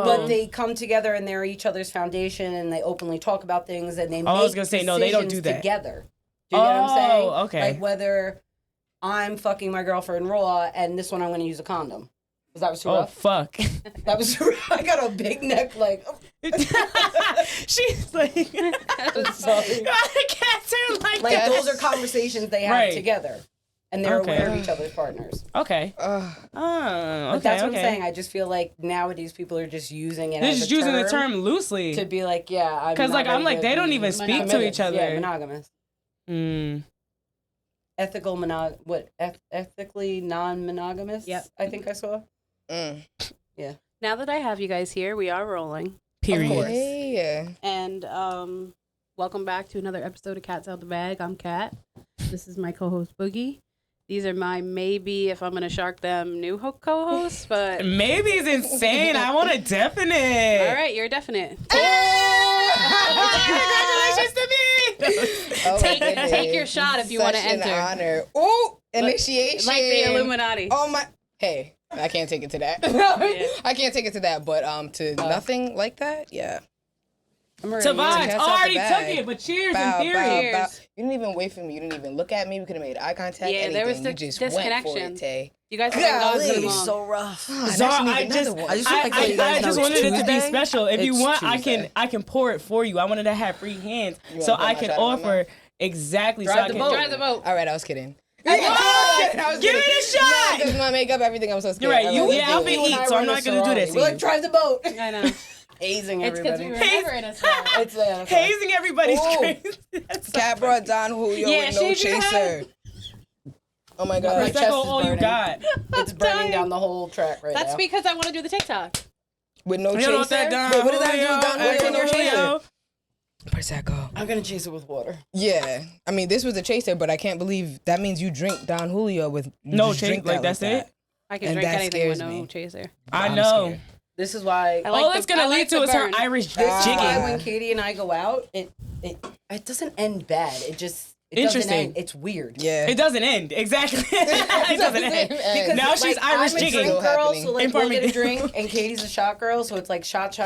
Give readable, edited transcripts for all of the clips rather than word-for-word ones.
But they come together and they're each other's foundation and they openly talk about things and they make I was gonna say, no, they don't do that together. Do you get what I'm saying? Okay. Like whether I'm fucking my girlfriend raw and this one I'm going to use a condom. Because that was too rough. Oh, fuck. That was too rough. I got a big neck like... She's like... I'm sorry. I can't do like Like that. those are conversations they have together. And they're aware of each other's partners. Okay. But that's what I'm saying. I just feel like nowadays people are just using it. They're just using the term loosely to be like, yeah. Because like I'm like they don't even speak to each other. Yeah, monogamous. Ethically non-monogamous. Yep. I think I saw. Yeah. Now that I have you guys here, we are rolling. Period. Of course. Yeah. And welcome back to another episode of Cats Out the Bag. I'm Kat. This is my co-host Boogie. These are my maybe, if I'm going to shark them, new co-hosts, but... Maybe is insane. I want a definite. All right, you're definite. Congratulations to me. Oh, Take your shot if you want to enter. Such an honor. Ooh, initiation. Like the Illuminati. Oh, my... Hey, I can't take it to that. I can't take it to that, but to nothing like that, yeah. To vibes. Already took it, but cheers in theory. Bow. You didn't even wait for me. You didn't even look at me. We could have made eye contact. Yeah, there was you just disconnection. went for it, Tay. You guys have been gone too long. So rough. Xar, I just wanted it to be special. If you want, I can pour it for you. I wanted to have free hands, so I can offer exactly. Drive the boat. Drive the boat. All right, I was kidding. Give it a shot. This is my makeup, everything. I'm so scared. You're right. I'll be You and eat, I so were I'm in a not gonna do this. sorority. We're like, drive the boat. I know. Hazing It's because everybody. we were never in a sorority. It's Hazing everybody's crazy. Cat brought Don Julio with no chaser. Oh my God. That's all you got. It's burning down the whole track right now. That's because I want to do the TikTok. With no You chaser? know what that Don Wait, what does that do with Don Julio, Julio and your Julio? chaser? Prosecco. I'm going to chase it with water. Yeah. I mean, this was a chaser, but I can't believe that means you drink Don Julio with no chaser. chaser. Like that's it? I can And drink that anything with scares no me. chaser. I I'm know. scared. This is why... All it's going to lead to is her Irish This is why jigging. when Katie and I go out, it doesn't end bad. It just... It Interesting. doesn't end. It's weird. Yeah. It doesn't end. Exactly. It doesn't end. Because, Now she's Irish I'm a jigging. drink girl, so like Inform we'll me. get a drink, and Katie's a shot girl, so it's like shots,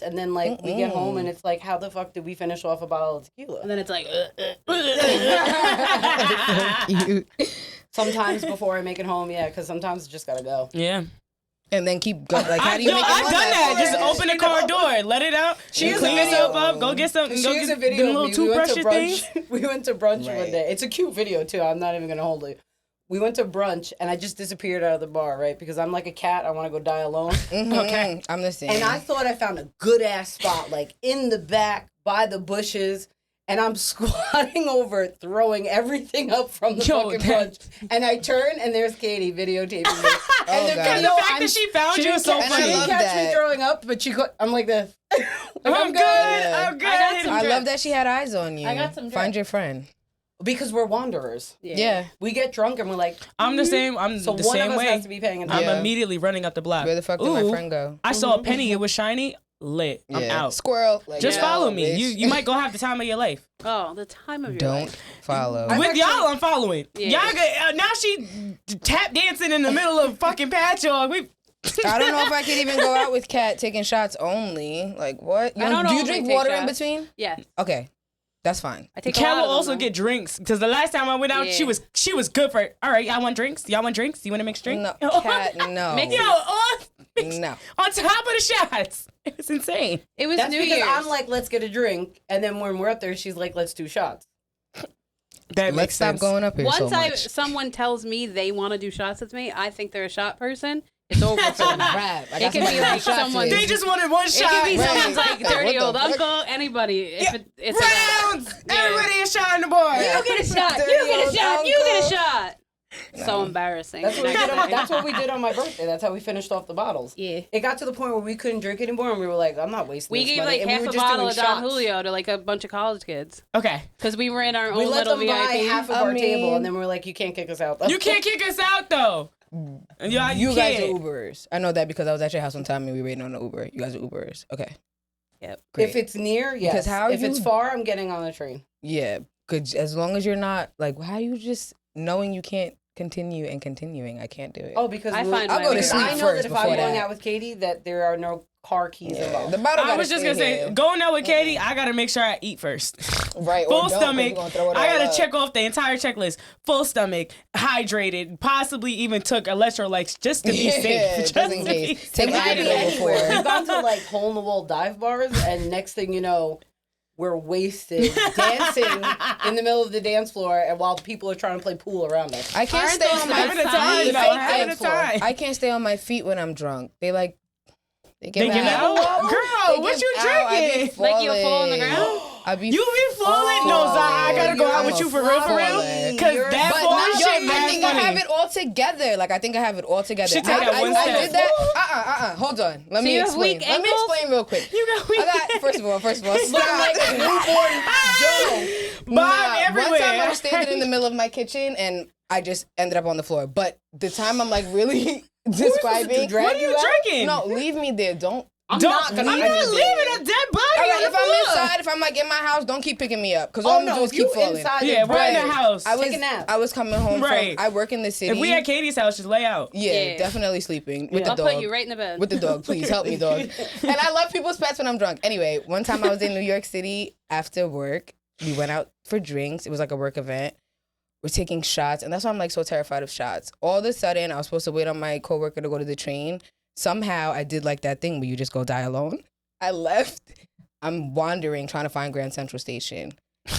and then like we get home, and it's like, how the fuck did we finish off a bottle of tequila? And then it's like, Sometimes before I make it home, yeah, because sometimes it's just gotta go. Yeah. And then keep going. Like, how do you make it I've on done that. point? Just open the car door, let it out, clean yourself up, go get some, She go has get a video them of little me. We went to toothbrushes brunch. things. We went to brunch Right. one day. It's a cute video too. I'm not even gonna hold it. We went to brunch and I just disappeared out of the bar, right? Because I'm like a cat. I want to go die alone. Okay. I'm the same. And I thought I found a good ass spot, like in the back by the bushes. And I'm squatting over, throwing everything up from the fucking brunch. And I turn, and there's Katie videotaping me. And God. The fact that she found you is so She I didn't love catch that. me throwing up, but I'm like this. Like, I'm good. Yeah. I'm good. I love that she had eyes on you. I got some Find drip. your friend. Because we're wanderers. Yeah. We get drunk, and we're like... I'm the same. I'm So the one same of us way. has to be paying I'm attention. Yeah. immediately running up the block. Where the fuck did my friend go? I saw a penny. It was shiny. Lit. I'm out. Squirrel. Like, Just no, follow me. bitch. You might go have the time of your life. oh, the time of your Don't life. follow. With y'all, I'm following. Yeah. Y'all now she tap dancing in the middle of fucking patchogue. We I don't know if I could even go out with Kat taking shots only. Like, what? I don't Do you only drink take water in shots. between? Yeah. Okay. That's fine. I take a Kat lot will of also them, though. get drinks because the last time I went out, Yeah. she was good for it. All right, y'all want drinks? Y'all want drinks? You want to mix drinks? No, Kat, no. Mix Yo, No. on top of the shots. It was insane. It was That's New because Year's. I'm like, let's get a drink. And then when we're up there, she's like, let's do shots. That Let's makes stop sense. going up here so much. someone tells me they want to do shots with me, I think they're a shot person. It's over for them. Rap. I It got could be somebody to like do shots someone- with. They just wanted one It shot. could be Right. someone's like dirty What old the fuck? uncle, anybody. If it's Rounds. Everybody is shot in the bar. you get a shot. You get a shot. You get a shot. So embarrassing. That's what we did on my birthday. That's how we finished off the bottles. Yeah. It got to the point where we couldn't drink anymore, and we were like, I'm not wasting We this gave money. like And we half were a just bottle doing of Don shots. Julio to like a bunch of college kids Okay. because we were in our We own let little them buy VIP. half of our table, and then we were like, you can't kick us out, though. You can't kick us out though. Yeah, You guys are can't. Ubers. I know that because I was at your house one time and we were waiting on the Uber. You guys are Ubers. Okay. Yep. Great. If it's near, yes. Because how if you- it's far, I'm getting on the train. Yeah. Cause as long as you're not like, how you just knowing you can't continue and continuing, I can't do it. Oh, because I find I'll my go to way sleep I know first that if before I'm going that. out with Katie, that there are no car keys involved. The bottle I was just gonna say, going out with Katie, I gotta make sure I eat first. Right. Full stomach. I gotta check off the entire checklist. Full stomach, hydrated, possibly even took electrolytes just to be safe. Just in case. Take Advil before. We've gone to like hole in the wall dive bars, and next thing you know, we're wasted dancing in the middle of the dance floor, and while people are trying to play pool around us. I can't stay on my feet. I can't stay on my feet when I'm drunk. They give out. Girl, what you drinking? Like you'll fall on the ground? You be falling? No, Zai, I gotta go out with you for real? Because that falling shit, I think I have it all together. Like, I think I have it all together. She took that one step. I did that. Hold on. Let me explain. Let me explain real quick. You got weak. First of all, Stop. Like a newborn Bob everywhere. One time I was standing in the middle of my kitchen and I just ended up on the floor. But the time I'm like really describing. What are you drinking? No, leave me there. I'm not leaving a dead body on the if floor. I'm inside, if I'm like in my house, don't keep picking me up. Because all I'm doing is keep falling. Yeah, we're in the house. Take a nap. I was coming home from, I work in the city. If we at Katie's house, just lay out. Yeah, definitely sleeping with the dog. I'll put you right in the bed. With the dog, please help me, dog. And I love people's pets when I'm drunk. Anyway, one time I was in New York City after work. We went out for drinks. It was like a work event. We're taking shots, and that's why I'm like so terrified of shots. All of a sudden, I was supposed to wait on my coworker to go to the train. Somehow, I did like that thing where you just go die alone. I left. I'm wandering, trying to find Grand Central Station.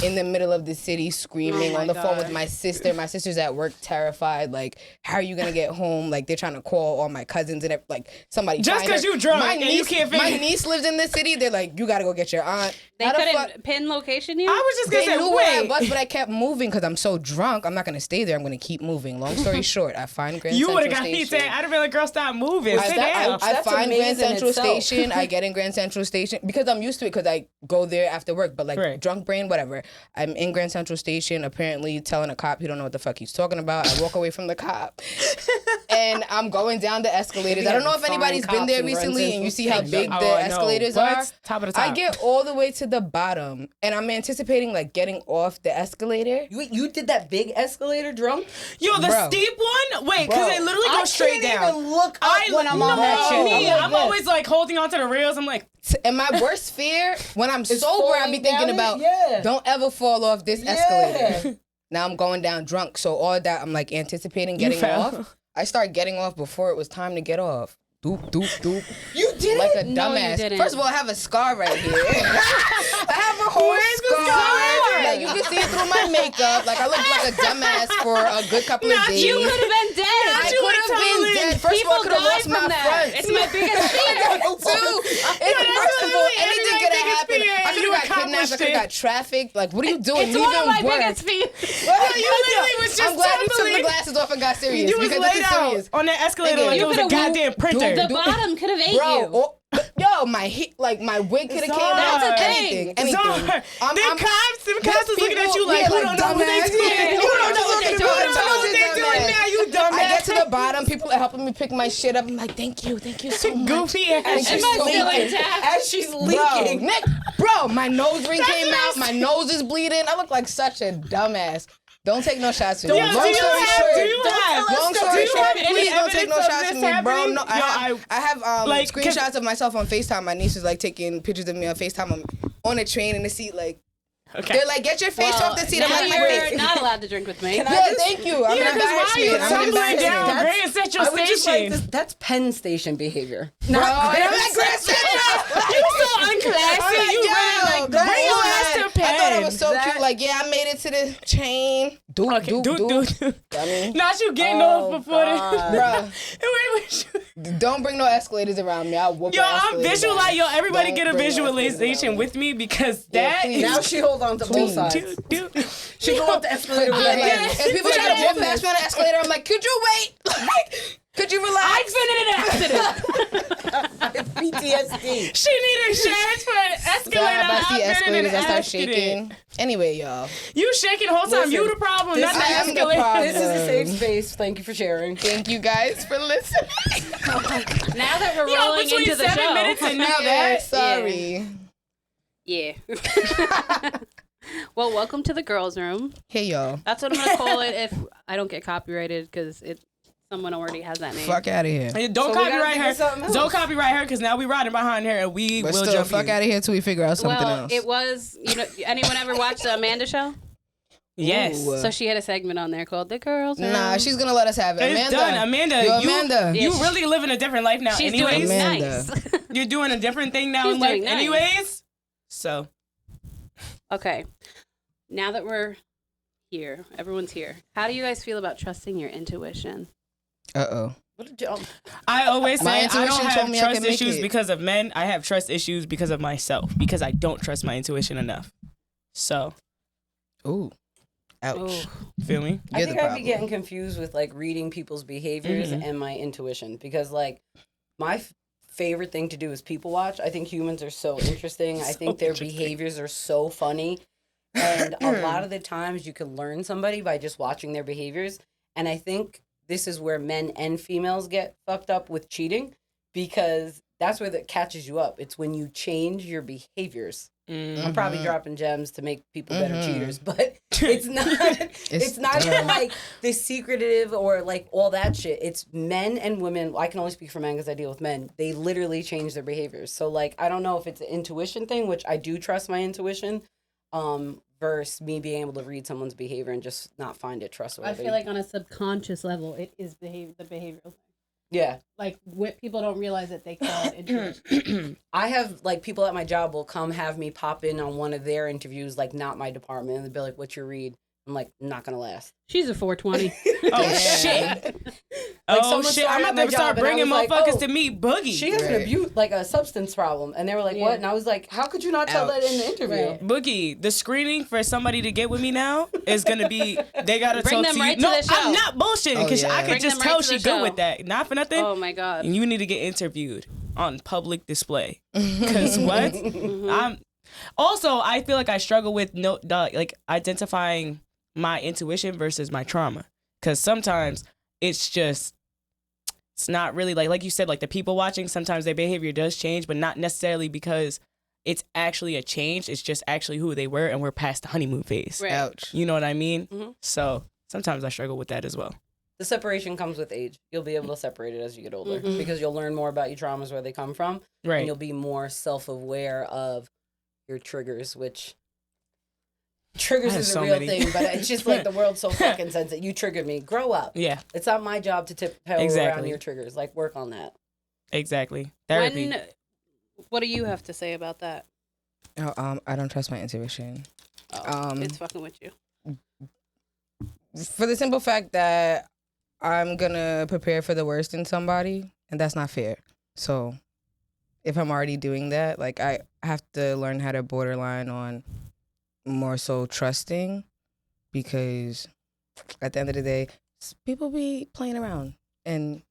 In the middle of the city, screaming on the phone with my sister. My sister's at work, terrified. Like, how are you gonna get home? Like, they're trying to call all my cousins and like somebody. Just because you drunk and you can't figure. My niece lives in the city. They're like, you gotta go get your aunt. They couldn't pin location you? I was just gonna say, knew where I was, but I kept moving because I'm so drunk. I'm not gonna stay there. I'm gonna keep moving. Long story short, I find Grand Central Station. You would have got me saying, I'd have been like, girl, stop moving. Sit down. I find Grand Central Station. I get in Grand Central Station because I'm used to it because I go there after work. But like drunk brain, whatever. I'm in Grand Central Station, apparently telling a cop he don't know what the fuck he's talking about. I walk away from the cop. And I'm going down the escalators. I don't know if anybody's been there recently and you see how big the escalators are. Top of the top. I get all the way to the bottom and I'm anticipating like getting off the escalator. You did that big escalator drunk? Yo, the steep one? Wait, because it literally goes straight down. I can't even look up when I'm on that shit. I'm always like holding onto the rails. I'm like... And my worst fear, when I'm sober, I be thinking about, don't ever fall off this escalator. Now I'm going down drunk. So all that, I'm like anticipating getting off. I start getting off before it was time to get off. Doop, doop, doop. You did like it? a dumbass. No, First of all, I have a scar right here. I have a whole scar. Like, you can see it through my makeup. Like, I look like a dumbass for a good couple of days. You could have been dead. I could have been dead. First of all, I could have lost my front. It's my biggest fear. First of all, anything could have happened. I could have got kidnapped. I could have got trafficked. Like, what are you doing? It's one of my biggest fears. You literally was just I'm glad you took the glasses off and got serious. You was laid out on that escalator like it was a goddamn printer. The bottom could have ate you. Yo, my wig could have came out. That's a thing. Anything. Them cops was looking at you like, who don't know what they doing? You don't know what they're doing now, you dumbass. I get to the bottom, people are helping me pick my shit up. I'm like, thank you so much. Goofy ass. As she's leaking. Bro, my nose ring came out. My nose is bleeding. I look like such a dumbass. Don't take no shots with me. Long story short, please don't take no shots with me, bro. No, I have screenshots of myself on FaceTime. My niece was like taking pictures of me on FaceTime. I'm on a train in the seat, like. Okay. They're like, get your face off the seat. I'm like, you're not allowed to drink with me. Thank you. I'm an embarrassment. I'm down Grand Central Station. That's Penn Station behavior. Bro, I'm like Grand Central. You so unclassy. You really like bring your ass to Penn. I thought it was so cute. Like, yeah, I made it to the chain. Dude. Not you getting off before bro. Don't bring no escalators around me. I'll whoop your escalators. Yo, I'm everybody get a visualization with me because that is... Now she hold on to both sides. She go up the escalator with her legs. If people try to walk past me on the escalator, I'm like, could you wait? Could you relax? I've been in an accident. PTSD. She need insurance for an escalator. I see escalators, I start shaking. Anyway, y'all. You shaking the whole time. You the problem, not the escalator. This is a safe space. Thank you for sharing. Thank you guys for listening. Now that we're rolling into the 7 show. minutes and now that. Sorry. Yeah. Well, welcome to the girls' room. Hey, y'all. That's what I'm going to call it if I don't get copyrighted because it someone already has that name. Fuck out of here. Hey, don't copyright her. Don't copyright her because now we riding behind her and we will still, jump fuck out of here till we figure out something else. It was, anyone ever watched the Amanda show? Yes. Ooh. So she had a segment on there called The Girls Room. Nah, she's gonna let us have it. It's done. Amanda, you really living a different life now. She's anyways. doing nice. You're doing a different thing now in life anyways. So. Okay. Now that we're here, everyone's here. How do you guys feel about trusting your intuition? Uh-oh. I always say I don't have trust issues it. because of men. I have trust issues because of myself because I don't trust my intuition enough. So. Ooh. Ouch. Ooh. Feel me? I think I'd be getting confused with like reading people's behaviors and my intuition because like my favorite thing to do is people watch. I think humans are so interesting. I think their behaviors are so funny. And a lot of the times you can learn somebody by just watching their behaviors. And I think this is where men and females get fucked up with cheating because that's where that catches you up. It's when you change your behaviors. I'm probably dropping gems to make people better cheaters, but it's not it's not even like the secretive or like all that shit. It's men and women. I can only speak for men because I deal with men. They literally change their behaviors. So like I don't know if it's an intuition thing, which I do trust my intuition, versus me being able to read someone's behavior and just not find it trustworthy. I feel like on a subconscious level, it is the behavioral thing. Yeah. Like, people don't realize that they call it intuition. I have, like, people at my job will come have me pop in on one of their interviews, like, not my department, and they'll be like, what's your read? I'm like, not gonna last. She's a 420. Oh, shit. I'm about to start bringing motherfuckers to meet Boogie. She has an abuse, like a substance problem. And they were like, what? And I was like, how could you not tell that in the interview? Right. Boogie, the screening for somebody to get with me now is going to be, they got to Bring talk them to right you. to No, the show. I'm not bullshitting because I could Bring just them tell right to she the good show. with that. Not for nothing. Oh, my God. And you need to get interviewed on public display. Because what? I feel like I struggle with identifying my intuition versus my trauma. Because sometimes it's not really like you said, like the people watching, sometimes their behavior does change, but not necessarily because it's actually a change. It's just actually who they were and we're past the honeymoon phase. Right. Ouch. You know what I mean? Mm-hmm. So sometimes I struggle with that as well. The separation comes with age. You'll be able to separate it as you get older because you'll learn more about your traumas, where they come from. Right. And you'll be more self-aware of your triggers, which... Triggers is a real thing, but it's just like the world's so fucking sensitive. You triggered me. Grow up. Yeah. It's not my job to tiptoe around your triggers. Like, work on that. Exactly. Therapy. What do you have to say about that? Oh, I don't trust my intuition. It's fucking with you. For the simple fact that I'm gonna prepare for the worst in somebody, and that's not fair. So, if I'm already doing that, like I have to learn how to borderline on more so trusting, because at the end of the day, people be playing around and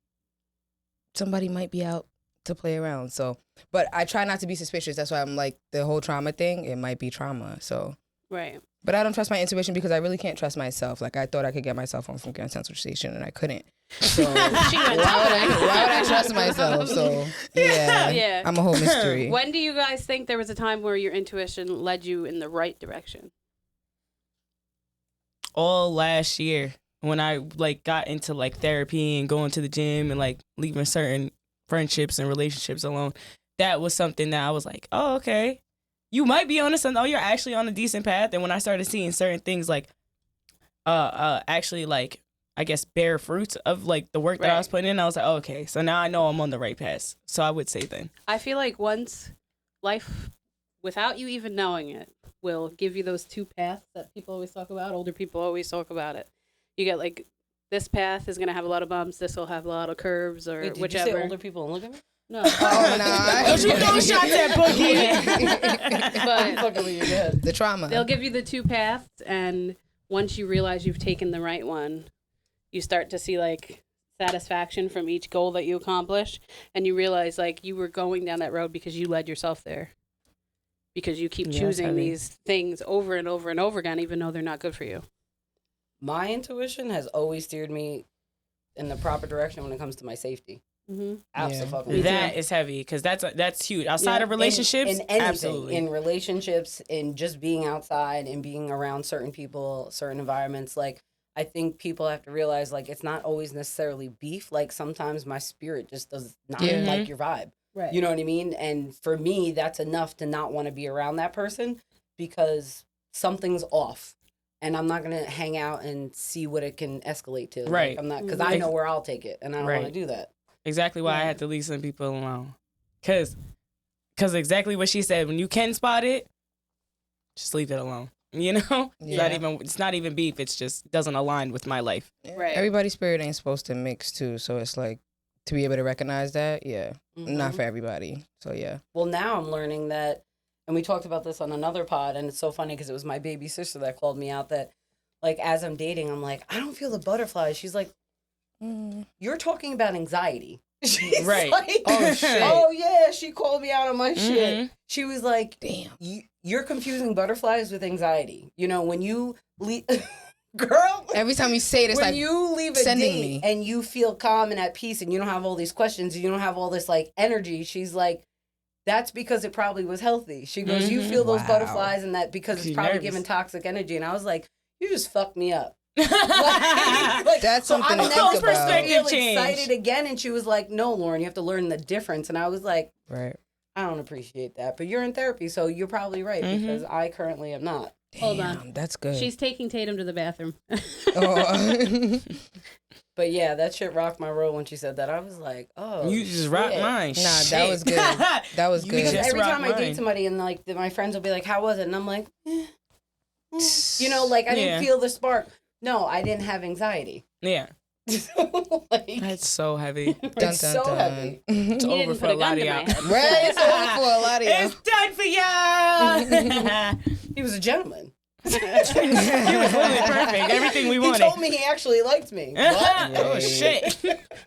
somebody might be out to play around. So, but I try not to be suspicious. That's why I'm like, the whole trauma thing, it might be trauma. So, right. But I don't trust my intuition because I really can't trust myself. Like, I thought I could get myself home from Grand Central Station and I couldn't. So why would I trust myself? So yeah, I'm a whole mystery. When do you guys think there was a time where your intuition led you in the right direction? All last year when I got into therapy and going to the gym and leaving certain friendships and relationships alone. That was something that I was like, oh, okay. You might be on this, and you're actually on a decent path. And when I started seeing certain things actually I guess bear fruits of the work that I was putting in, I was like, oh, okay, so now I know I'm on the right path. So I would say then. I feel like once life, without you even knowing it, will give you those two paths that people always talk about. Older people always talk about it. You get this path is going to have a lot of bumps. This will have a lot of curves or Wait, whichever. Did you say older people and look at me? No. Oh, no. Don't you throw shots at Boogie. But the trauma. They'll give you the two paths, and once you realize you've taken the right one, you start to see satisfaction from each goal that you accomplish, and you realize you were going down that road because you led yourself there. Because you keep choosing these things over and over and over again, even though they're not good for you. My intuition has always steered me in the proper direction when it comes to my safety. Mm-hmm. Absolutely. That is heavy because that's huge. Outside of relationships, in anything, absolutely. In relationships, in just being outside and being around certain people, certain environments. I think people have to realize, like, it's not always necessarily beef. Like, sometimes my spirit just does not like your vibe. Right. You know what I mean? And for me, that's enough to not want to be around that person because something's off. And I'm not going to hang out and see what it can escalate to. Right. Like, I'm not, because I know where I'll take it, and I don't want to do that. Exactly why I had to leave some people alone. Because exactly what she said, when you can spot it, just leave it alone. You know? It's not even beef. It's just doesn't align with my life. Right. Everybody's spirit ain't supposed to mix too. So it's like, to be able to recognize that, not for everybody. So yeah. Well, now I'm learning that, and we talked about this on another pod, and it's so funny because it was my baby sister that called me out that, like, as I'm dating, I'm like, I don't feel the butterflies. She's like, you're talking about anxiety. She's right. Like, oh, shit. Oh, yeah, she called me out on my shit. She was like, damn, you're confusing butterflies with anxiety. You know, when you leave... Girl, every time you say it, it's when like you leave a date and you feel calm and at peace and you don't have all these questions and you don't have all this like energy, she's like, that's because it probably was healthy. She goes, you feel those butterflies and that because it's probably giving toxic energy. And I was like, you just fucked me up. like, that's something to think about. Perspective change. Excited again, and she was like, no, Lauren, you have to learn the difference. And I was like, right. I don't appreciate that, but you're in therapy, so you're probably right because I currently am not. Damn, hold on, that's good. She's taking Tatum to the bathroom. But yeah, that shit rocked my world when she said that. I was like, oh, you just rocked mine. Nah, that was good. That was good. Because every time I mine. date somebody and like my friends will be like, how was it? And I'm like, you know, like I didn't feel the spark. No, I didn't have anxiety. Yeah. Like, that's so heavy. It's so heavy. It's over for a lot of y'all. Right? It's over for a lot of y'all. It's done for y'all. He was a gentleman. He was really perfect. Everything we wanted. He told me he actually liked me. What? Oh, shit.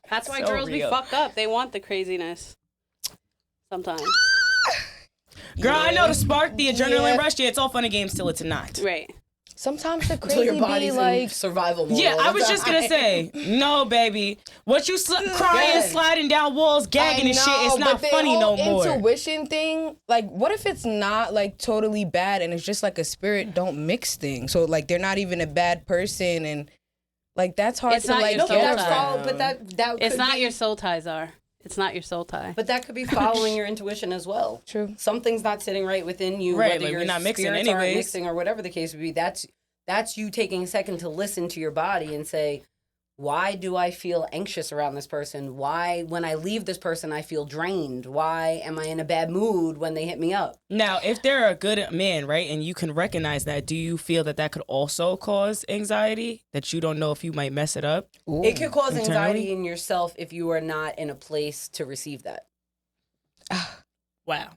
That's why So girls be real. fucked up. They want the craziness. Sometimes. Girl, I know to spark the adrenaline rush. Yeah, it's all fun and games till it's not. Right. Sometimes the Until crazy your body's be like in survival mode. Yeah, I was just gonna say, no, baby. What you crying, sliding down walls, gagging and shit, it's not funny no more. Intuition thing, like, what if it's not like totally bad and it's just like a spirit don't mix thing? So like they're not even a bad person and like that's hard It's to not like your soul get tie. around. But that It's could not be, your soul tie, Xar. It's not your soul tie. But that could be following your intuition as well. True. Something's not sitting right within you. Right, whether like your we're not mixing spirits aren't anyways. mixing or whatever the case would be. That's you taking a second to listen to your body and say, why do I feel anxious around this person? Why, when I leave this person, I feel drained? Why am I in a bad mood when they hit me up? Now, if they're a good man, right, and you can recognize that, do you feel that that could also cause anxiety? That you don't know if you might mess it up? Ooh. It could cause Internally? anxiety in yourself if you are not in a place to receive that. Wow.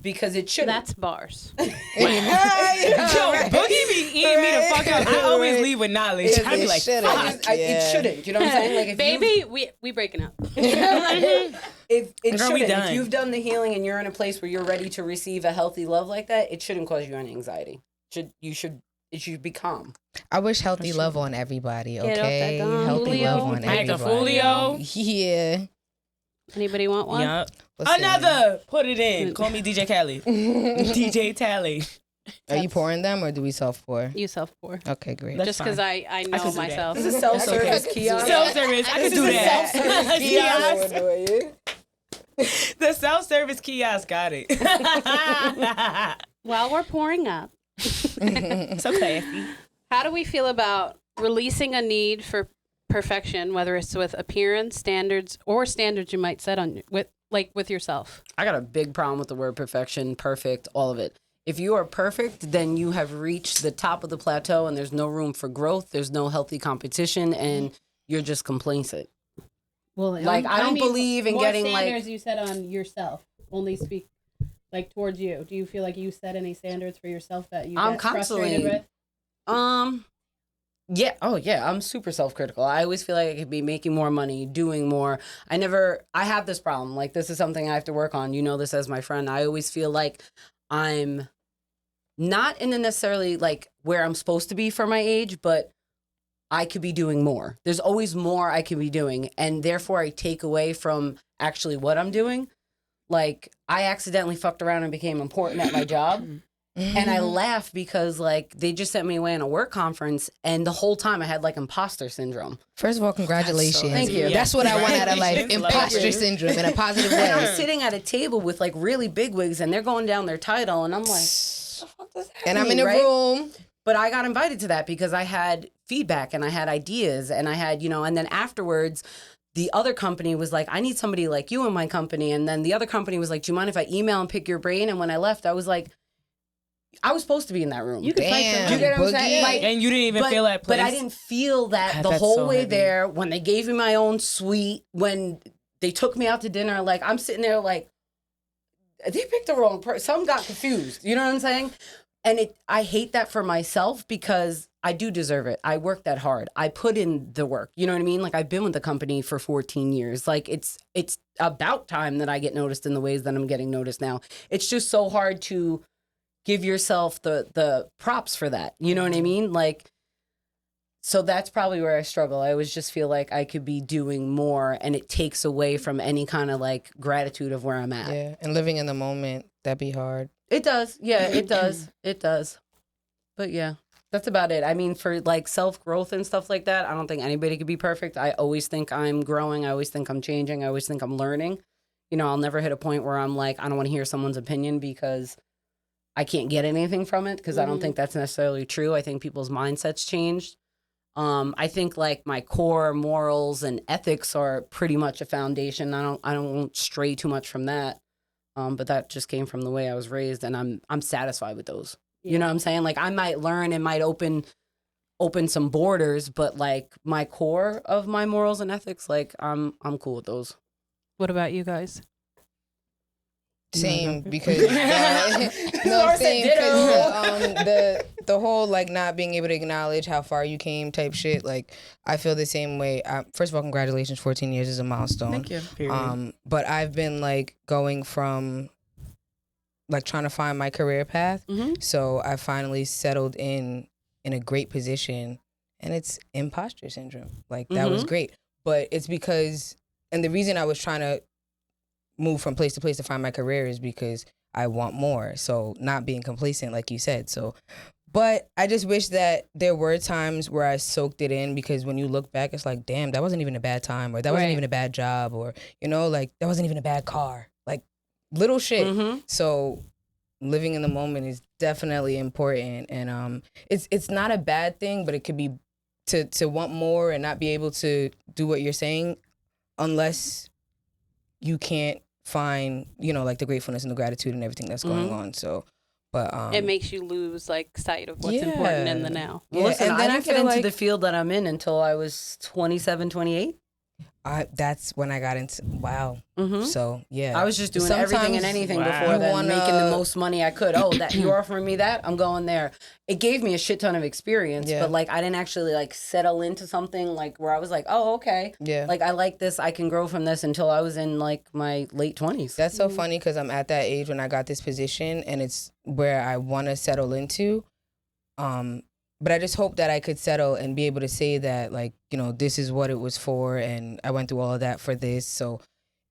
Because it shouldn't. That's bars. Yo, Boogie be eating me the fuck up. I always leave with knowledge. I be like, fuck. It shouldn't. You know what I'm saying? Like, if Baby, we breaking up. if it Girl, we shouldn't. done. If you've done the healing and you're in a place where you're ready to receive a healthy love like that, it shouldn't cause you any anxiety. It should be calm. I wish healthy love on everybody, Get off that okay? Don Healthy Julio. love on Act a everybody. foolio. Yeah. Anybody want one? Yup. Listen, Another. Put it in. Call me DJ Khaled. DJ Tally. Are you pouring them or do we self-pour? You self-pour. Okay, great. That's Just because fine. I I know can do that. myself. This is a self-service kiosk. Self-service. I can do that. Kiosk. The self-service kiosk got it. While we're pouring up, So classy. how do we feel about releasing a need for perfection, whether it's with appearance, standards, or standards you might set on with yourself? I got a big problem with the word perfection, perfect, all of it. If you are perfect, then you have reached the top of the plateau and there's no room for growth. There's no healthy competition and you're just complacent. Well, Like, I don't believe in more getting, standards you set on yourself. Only speak like towards you. Do you feel like you set any standards for yourself that you I'm get frustrated constantly- with? Yeah. Oh, yeah. I'm super self-critical. I always feel like I could be making more money, doing more. I have this problem. Like, this is something I have to work on. You know this as my friend. I always feel like I'm not in a necessarily like where I'm supposed to be for my age, but I could be doing more. There's always more I could be doing. And therefore I take away from actually what I'm doing. Like, I accidentally fucked around and became important at my job. And I laugh because like they just sent me away on a work conference, and the whole time I had like imposter syndrome. First of all, congratulations. Thank you. That's what I want out of life. Congratulations. Imposter syndrome in a positive And I'm way. sitting at a table with like really big wigs, and they're going down their title, and I'm like, what the fuck does that And I'm mean, in a right? room. But I got invited to that because I had feedback and I had ideas and I had, and then afterwards, the other company was like, I need somebody like you in my company. And then the other company was like, do you mind if I email and pick your brain? And when I left, I was like, I was supposed to be in that room. You could fight Damn, for you get what I'm saying? Boogie. Like, And you didn't even feel that place. But I didn't feel that God, the that's whole so way heavy. there. When they gave me my own suite, when they took me out to dinner, like I'm sitting there like, they picked the wrong person. Some got confused. You know what I'm saying? And I hate that for myself because I do deserve it. I work that hard. I put in the work. You know what I mean? Like I've been with the company for 14 years. Like it's about time that I get noticed in the ways that I'm getting noticed now. It's just so hard to give yourself the props for that. You know what I mean? Like, so that's probably where I struggle. I always just feel like I could be doing more, and it takes away from any kind of like gratitude of where I'm at. Yeah, and living in the moment, that'd be hard. It does. Yeah, it does. It does. But yeah, that's about it. I mean, for like self-growth and stuff like that, I don't think anybody could be perfect. I always think I'm growing. I always think I'm changing. I always think I'm learning. I'll never hit a point where I'm like, I don't want to hear someone's opinion because I can't get anything from it, because I don't think that's necessarily true. I think people's mindsets changed. I think like my core morals and ethics are pretty much a foundation. I don't stray too much from that. But that just came from the way I was raised, and I'm satisfied with those. You know what I'm saying? Like I might learn and might open some borders, but like my core of my morals and ethics, like I'm cool with those. What about you guys? Same, because Laura said the whole like not being able to acknowledge how far you came type shit. Like I feel the same way. First of all, congratulations, 14 years is a milestone. Thank you. But I've been like going from like trying to find my career path. So I finally settled in a great position, and it's imposter syndrome. Like that was great, but it's because, and the reason I was trying to move from place to place to find my career is because I want more. So not being complacent, like you said. So, but I just wish that there were times where I soaked it in, because when you look back, it's like, damn, that wasn't even a bad time, or that wasn't even a bad job, or, like that wasn't even a bad car, like little shit. So living in the moment is definitely important. And it's not a bad thing, but it could be to want more and not be able to do what you're saying unless you can't find, like the gratefulness and the gratitude and everything that's going on. So, but It makes you lose like sight of what's important in the now. Well, listen, and then I didn't I get feel into like the field that I'm in until I was 27, 28. that's when I got into So yeah, I was just doing everything and anything before then, making the most money I could. Oh, that you're offering me that? I'm going there. It gave me a shit ton of experience, but like I didn't actually like settle into something like where I was like, oh, okay, like I like this, I can grow from this, until I was in like my late 20s. That's so funny, because I'm at that age when I got this position, and it's where I want to settle into. But I just hope that I could settle and be able to say that, like, this is what it was for, and I went through all of that for this. So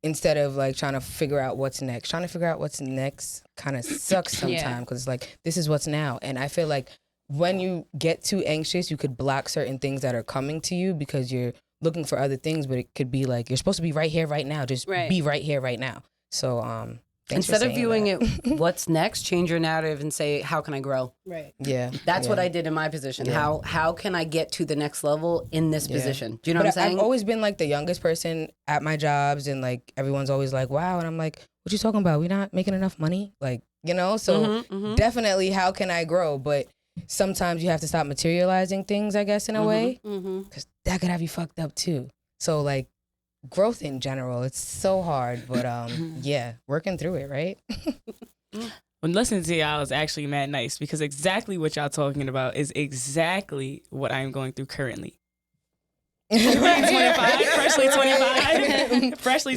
instead of like trying to figure out what's next kind of sucks sometimes, because it's like, this is what's now. And I feel like when you get too anxious, you could block certain things that are coming to you because you're looking for other things, but it could be like, you're supposed to be right here, right now. Just be right here, right now. So, instead of viewing it, what's next, change your narrative and say, how can I grow? Right. Yeah. That's what I did in my position. Yeah. How can I get to the next level in this position? Do you know what I'm saying? I've always been like the youngest person at my jobs, and like everyone's always like, wow. And I'm like, what you talking about? We not making enough money? Like, so definitely how can I grow? But sometimes you have to stop materializing things, I guess, in a way, because that could have you fucked up too. So like, growth in general, it's so hard, but working through it, right? When listening to y'all is actually mad nice, because exactly what y'all talking about is exactly what I'm going through currently. 25, freshly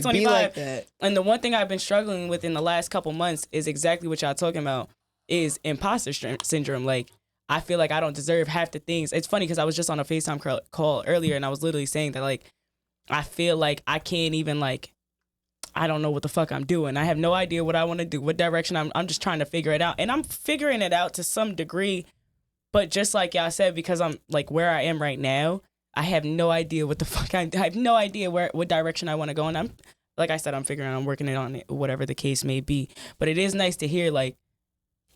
25. Be like that. And the one thing I've been struggling with in the last couple months is exactly what y'all talking about, is imposter syndrome. Like, I feel like I don't deserve half the things. It's funny because I was just on a FaceTime call earlier, and I was literally saying that, like, I feel like I can't even, like, I don't know what the fuck I'm doing. I have no idea what I want to do, what direction I'm just trying to figure it out. And I'm figuring it out to some degree. But just like y'all said, because I'm like where I am right now, I have no idea what the fuck I have no idea what direction I want to go. And I'm, like I said, I'm working it on it, whatever the case may be. But it is nice to hear like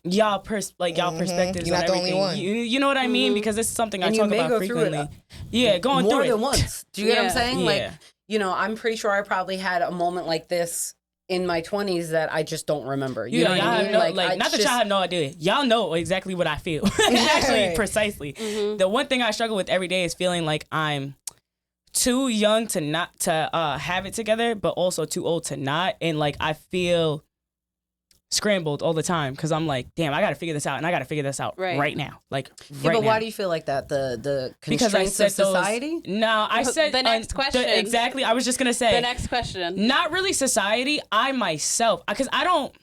y'all perspectives You're on not the only everything. one. You know what I mean? Because this is something I And talk you may about go through frequently. it, Yeah, going more through than it. once. Do you get what I'm saying? Yeah. Like, you know, I'm pretty sure I probably had a moment like this in my 20s that I just don't remember. You know what I mean? Not that y'all have no idea. Y'all know exactly what I feel. Actually, Right. precisely. Mm-hmm. The one thing I struggle with every day is feeling like I'm too young to not to have it together, but also too old to not. And like I feel scrambled all the time because I'm like, damn, I got to figure this out, and I got to figure this out right now. Like, Yeah, right but now. why do you feel like that? The Because I constraints said of society? No, I said The next question. Exactly. I was just gonna say The next question. not really society. I myself, because I don't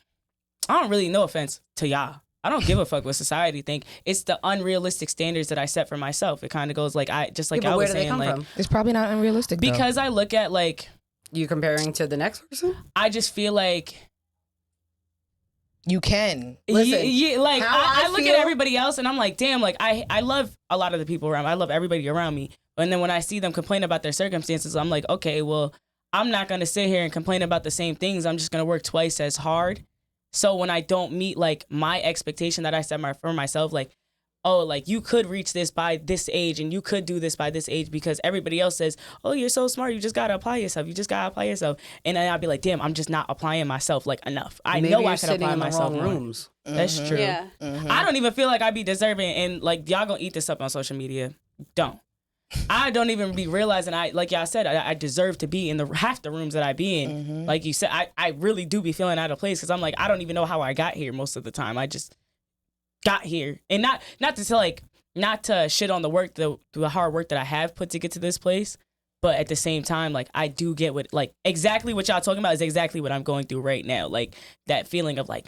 really, no offense to y'all, I don't give a fuck what society think. It's the unrealistic standards that I set for myself. It kind of goes like I Yeah, but I where was do they saying, come like from? It's probably not unrealistic though. because I look at like You comparing to the next person? I just feel like you can. Listen, like how I I look feel- at everybody else and I'm like, damn, like I love a lot of the people around me. I love everybody around me. And then when I see them complain about their circumstances, I'm like, okay, well, I'm not gonna sit here and complain about the same things. I'm just gonna work twice as hard. So when I don't meet like my expectation that I set for myself, like, oh, like you could reach this by this age and you could do this by this age because everybody else says, oh, you're so smart. You just got to apply yourself. You just got to apply yourself. And then I'll be like, damn, I'm just not applying myself like enough. I Maybe know you're I can sitting apply in the myself wrong more. rooms. That's true. Yeah. I don't even feel like I be deserving. And like, y'all gonna eat this up on social media. Don't. I don't even be realizing like y'all said, I deserve to be in half the rooms that I be in. Like you said, I really do be feeling out of place because I'm like, I don't even know how I got here most of the time. I just got here. And not to shit on the work, the hard work that I have put to get to this place. But at the same time, like I do get what, like exactly what y'all talking about is exactly what I'm going through right now. Like that feeling of like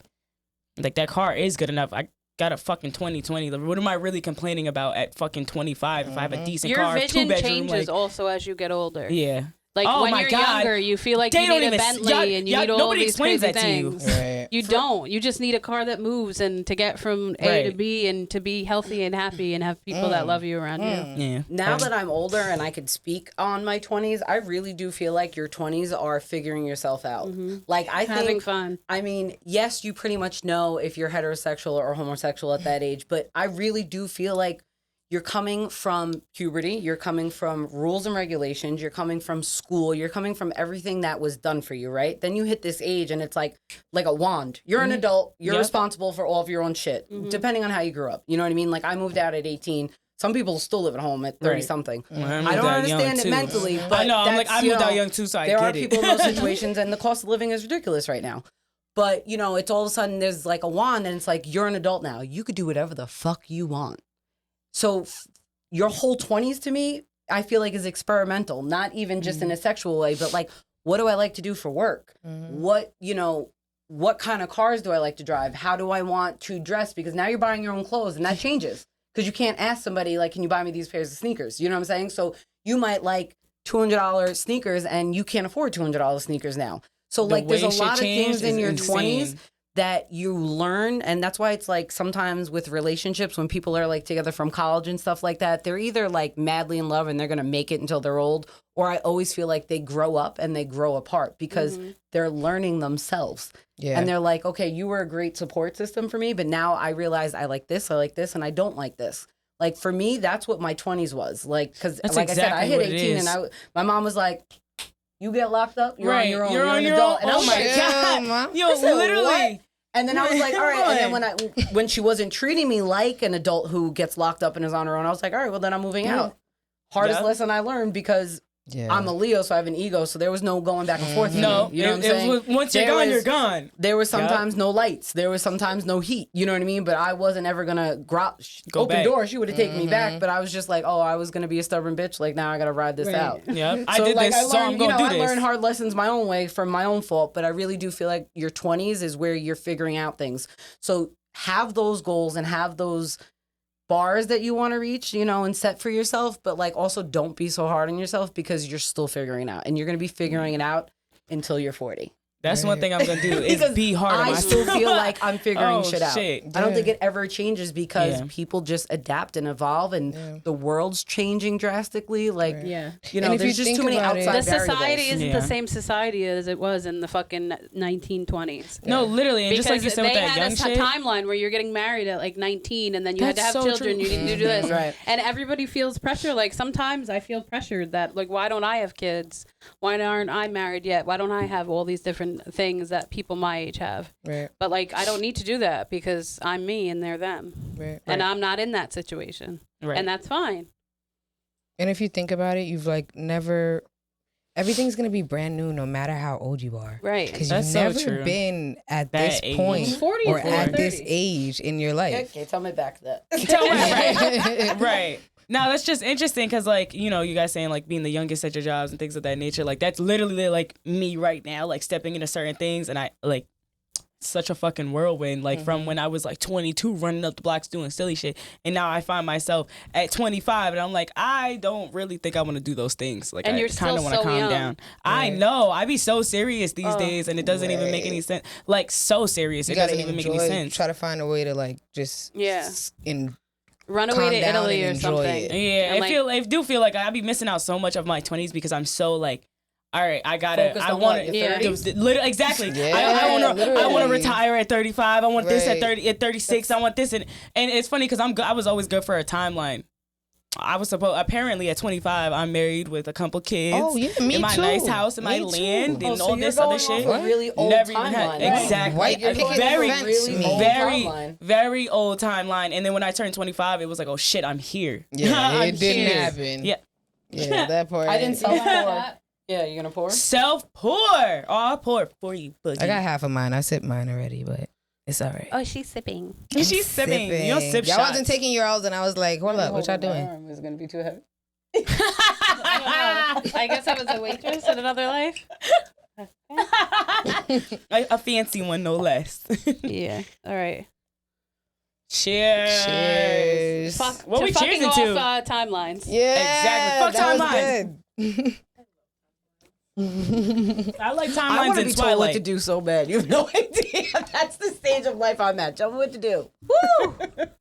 that car is good enough. I got a fucking 2020. What am I really complaining about at fucking 25 if I have a decent Your car, vision 2-bedroom? changes Like, also as you get older. yeah. Like Oh when my you're God. younger, you feel like They you don't need a even- Bentley y'all- and you need all nobody these explains crazy that to you. things. Right. You don't. You just need a car that moves and to get from A to Right. B and to be healthy and happy and have people that love you around you. Yeah. Now that I'm older and I could speak on my 20s, I really do feel like your 20s are figuring yourself out. Like I Having think, fun. I mean, yes, you pretty much know if you're heterosexual or homosexual at that age, but I really do feel like you're coming from puberty, you're coming from rules and regulations, you're coming from school, you're coming from everything that was done for you, right? Then you hit this age and it's like a wand. You're an adult, you're Yep. responsible for all of your own shit, depending on how you grew up. You know what I mean? Like I moved out at 18. Some people still live at home at 30 Right. something. Well, I moved don't out young, understand it too. mentally, but I know. I'm like, that's, I you moved out know, young too, so I there get are it. people in those situations and the cost of living is ridiculous right now. But, you know, it's all of a sudden there's like a wand and it's like, you're an adult now. You could do whatever the fuck you want. So your whole 20s to me, I feel like is experimental, not even just in a sexual way, but like, what do I like to do for work? What, you know, what kind of cars do I like to drive? How do I want to dress? Because now you're buying your own clothes and that changes because you can't ask somebody like, can you buy me these pairs of sneakers? You know what I'm saying? So you might like $200 sneakers and you can't afford $200 sneakers now. So The like there's way a shit lot of things changed in is your insane. 20s that you learn, and that's why it's like sometimes with relationships when people are like together from college and stuff like that, they're either like madly in love and they're gonna make it until they're old, or I always feel like they grow up and they grow apart because they're learning themselves. Yeah. And they're like, okay, you were a great support system for me, but now I realize I like this, and I don't like this. Like for me, that's what my 20s was like, because That's like I said, I exactly hit what it 18 is. and my mom was like, you get locked up, you're Right. on your own, You're on an your adult. own. And I Oh was my like, God. Mom. Yo, I said, literally. "What?" And then I was like, all right. And then when she wasn't treating me like an adult who gets locked up and is on her own, I was like, all right, well then I'm moving out. Hardest Yeah. lesson I learned because I'm a Leo, so I have an ego. So there was no going back and forth. No, you know what I'm it saying? was, once you're There gone, was- you're gone. There was sometimes no lights. There was sometimes no heat. You know what I mean? But I wasn't ever gonna Go open back. door. She would have taken me back. But I was just like, oh, I was gonna be a stubborn bitch. Like now I gotta ride this out. Yep. I So did like this, I learned, so I'm going to do I this. learned hard lessons my own way from my own fault, but I really do feel like your 20s is where you're figuring out things. So have those goals and have those bars that you want to reach, you know, and set for yourself, but like also don't be so hard on yourself because you're still figuring it out and you're going to be figuring it out until you're 40. That's one thing I'm gonna do is Because be hard on I myself. still feel like I'm figuring shit out. Shit. I don't think it ever changes because Yeah. people just adapt and evolve, and the world's changing drastically. Like, Yeah. you know, And if there's you just think too many about it- outside The society variables. isn't Yeah. the same society as it was in the fucking 1920s. No, literally, and Because just like you said with they that had young a shit. timeline where you're getting married at like 19 and then you had to That's have so children. true. You need to do this. Right. And everybody feels pressure. Like sometimes I feel pressured that like, why don't I have kids? Why aren't I married yet? Why don't I have all these different things that people my age have? Right. But like, I don't need to do that because I'm me and they're them. Right. And I'm not in that situation. Right. And that's fine. And if you think about it, you've like never. Everything's gonna be brand new, no matter how old you are. Right. Because That's you've so never true. been at That this age. point 40 or is at 30. this age in your life. Okay, tell me back to that. right. Right. Now that's just interesting because, like, you know, you guys saying like being the youngest at your jobs and things of that nature. Like that's literally like me right now, like stepping into certain things, and I like such a fucking whirlwind. Like from when I was like 22, running up the blocks doing silly shit, and now I find myself at 25, and I'm like, I don't really think I want to do those things. Like, And I you're kind still of want to so calm young. down. I know. I be so serious these days, and it doesn't even make any Right. sense. Like so serious, You it gotta doesn't even make any enjoy, sense. Try to find a way to like just Yeah. in Run Calm away to down Italy and or enjoy something. it. Yeah, And, I do feel like I be missing out so much of my 20s because I'm so like, all right, I gotta, Focused I on want what, to, your Yeah. 30s? exactly. Yeah, I want to literally. retire at 35. I want this at Right. 30, at 36. I want this, and it's funny because I was always good for a timeline. I was apparently at 25, I'm married with a couple kids. Oh, yeah, me in my too. nice house, in my Me too. land, Oh, and so all you're this other going shit. off a really old Never even had timeline, right? exactly White You're picket going very, off a really old very, timeline. very old timeline. And then when I turned 25, it was like, oh shit, I'm here. Yeah, I'm it didn't here. happen. Yeah. Yeah, that part. I didn't self-pour. Yeah, you gonna pour? Self pour. Oh, I'll pour for you, Boogie. I got half of mine. I sipped mine already, but it's all right. Oh, she's sipping. She's sipping. You don't sip Y'all shots. wasn't taking yours, and I was like, hold up, what y'all My doing? arm is gonna be too heavy. I guess I was a waitress in another life. a fancy one, no less. Yeah. All right. Cheers. Cheers. Fuck. What to we fucking cheersing off, to? timelines. Yeah, Exactly. Fuck that was timelines. good. I like I timelines want to and be told what Twilight. to do so bad. You have no idea. That's the stage of life I'm at. Tell me what to do.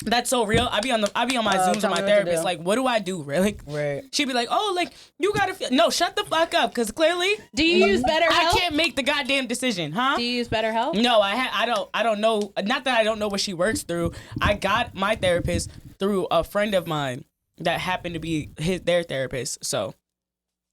That's so real. I be on my Zooms tell with my me what to therapist. do. Like, what do I do? Really? Right. She'd be like, oh, like you gotta feel. No, shut the fuck up, because clearly Do you use BetterHelp? I can't make the goddamn decision, huh? Do you use BetterHelp? No, I don't know. Not that I don't know what she works through. I got my therapist through a friend of mine that happened to be their therapist. So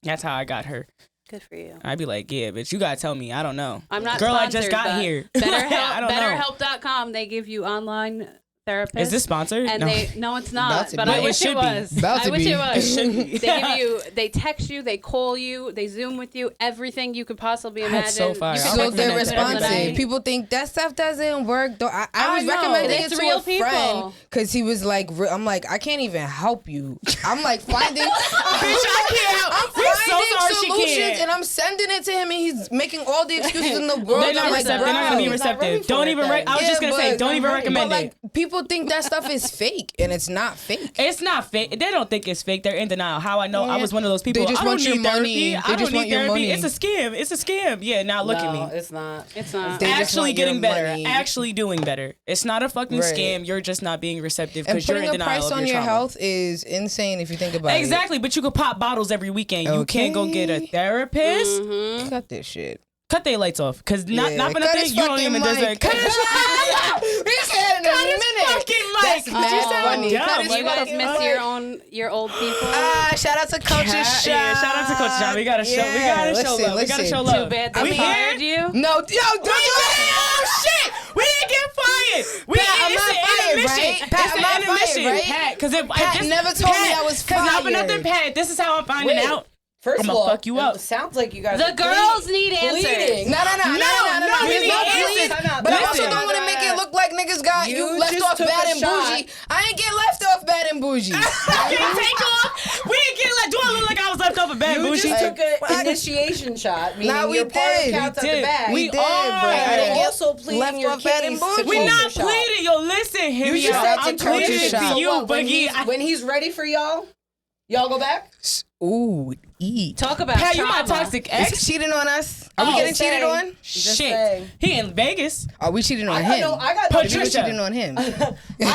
that's how I got her. Good for you. I'd be like, yeah, bitch, you gotta tell me. I don't know. I'm not Girl, sponsored, I just got but here. BetterHelp, I don't know. BetterHelp.com, they give you online therapists. Is this sponsored? And No. no, it's About not. to But be. I But it wish should it be. was. About I to wish be. it was. It should be. They give you, they text you, they call you, they Zoom with you, everything you could possibly imagine. That's so fire. You I'll could So go they're through it every responsive. night. People think that stuff doesn't work. Though I was know. recommending It's it to real a friend people. because he was like, I'm like, I can't even help you. I'm like finding, Bitch, I can't help. I'm We're so finding sorry she solutions can't. and I'm sending it to him and he's making all the excuses in the world. They're not I'm like, receptive. They're not gonna be bro. He's not ready receptive. for Don't it even. then. I was just gonna say, but- don't even but recommend But it. like, people think that stuff is fake and it's not fake. It's not fake. They don't think it's fake. They're in denial. How I know? I was one of those people. They just I don't want your need money. therapy. They I don't just need want your therapy. money. It's a scam. It's a scam. Yeah. Now look at No, me. it's not. It's not. They just Actually want your getting better. money. Actually doing better. It's not a fucking Right. scam. You're just not being receptive And because you're putting in a denial price of on your your trauma. health is insane if you think about Exactly, but you could pop bottles every weekend. You Okay. can't go get a therapist. Mm-hmm. it. Cut this shit. Cut their lights off, cause not Yeah, for cut nothing. his You don't fucking even mic. deserve. Cut his He's had in a Cut his minute. fucking mic. That's You mad sound funny. dumb. Cut his You guys fucking miss mic. your old people. Shout out to Coach Shot. Yeah, shout out to Coach Shot. We gotta show. We gotta show love. We gotta show love. Too bad they We fired here? you. No, yo, Oh shit! We didn't get fired. Pat, I'm not fired, right? Pat, I'm not fired, right? Pat, because if Pat never told me I was Because not for fired. nothing, Pat. This is how I'm finding Wait. out. First I'ma of all, fuck you up. It sounds like you guys. The are girls bleeding. need answers. Bleeding. No, we There's need no answers. bleed. Time out. But I Listen. also don't want to make it look like niggas got You you left just off took bad a and shot. bougie. I ain't get left off bad and bougie. Can't take off. We didn't get like. Do I look like I was left off a bad You bougie? just took an What? initiation shot, meaning Nah, we your part did. counts at We the did. bag. We We did, are. bro. I You're didn't get also pleading left your off bad and case to bougie. We close not your shop. pleading. Yo, listen, hear me You just out. have I'm to coach pleading your it shot. to you, So what, Boogie. when he's ready for y'all go back? Ooh, eat. Talk about Pat, you my trauma. toxic Is he ex. cheating on us? Are we getting saying. cheated on? Just Shit. saying. He in Vegas. Are we cheating on I got him? no. I got no We Patricia. beef. cheating on him. I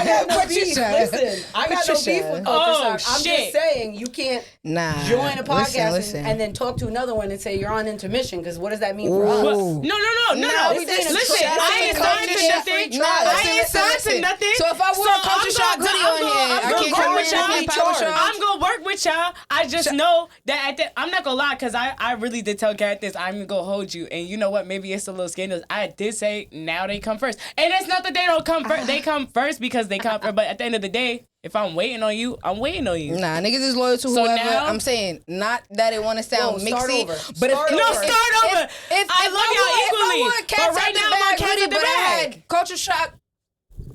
got no beef. Patricia. Listen, I got no Patricia. beef with Culture Oh, Shock. I'm shit. just saying you can't Nah. join a podcast Listen. and then talk to another one and say you're on intermission because what does that mean for us? Ooh. No. No, we didn't. Listen, Shout out I to ain't Culture signed to Shock. nothing. Nah, I listen, ain't signed to nothing. So if I wore a Culture Shock I'm hoodie on here, I gonna can't work come with in y'all. and power shots. I'm gonna work with y'all. I just know that I'm not gonna lie, because I really did tell Kat this. I'm gonna hold you, and you know what? Maybe it's a little scandalous. I did say now they come first, and it's not that they don't come first. They come first because they come first. But at the end of the day, if I'm waiting on you, I'm waiting on you. Nah, niggas is loyal to So whoever. now- I'm saying, not that it want to sound Whoa, start mixy, over. but Start if over. Start over. I love y'all If equally, I want Cats but right Out the now I'm Bag on Cats hoodie, Out the but I Bag. had Culture Shock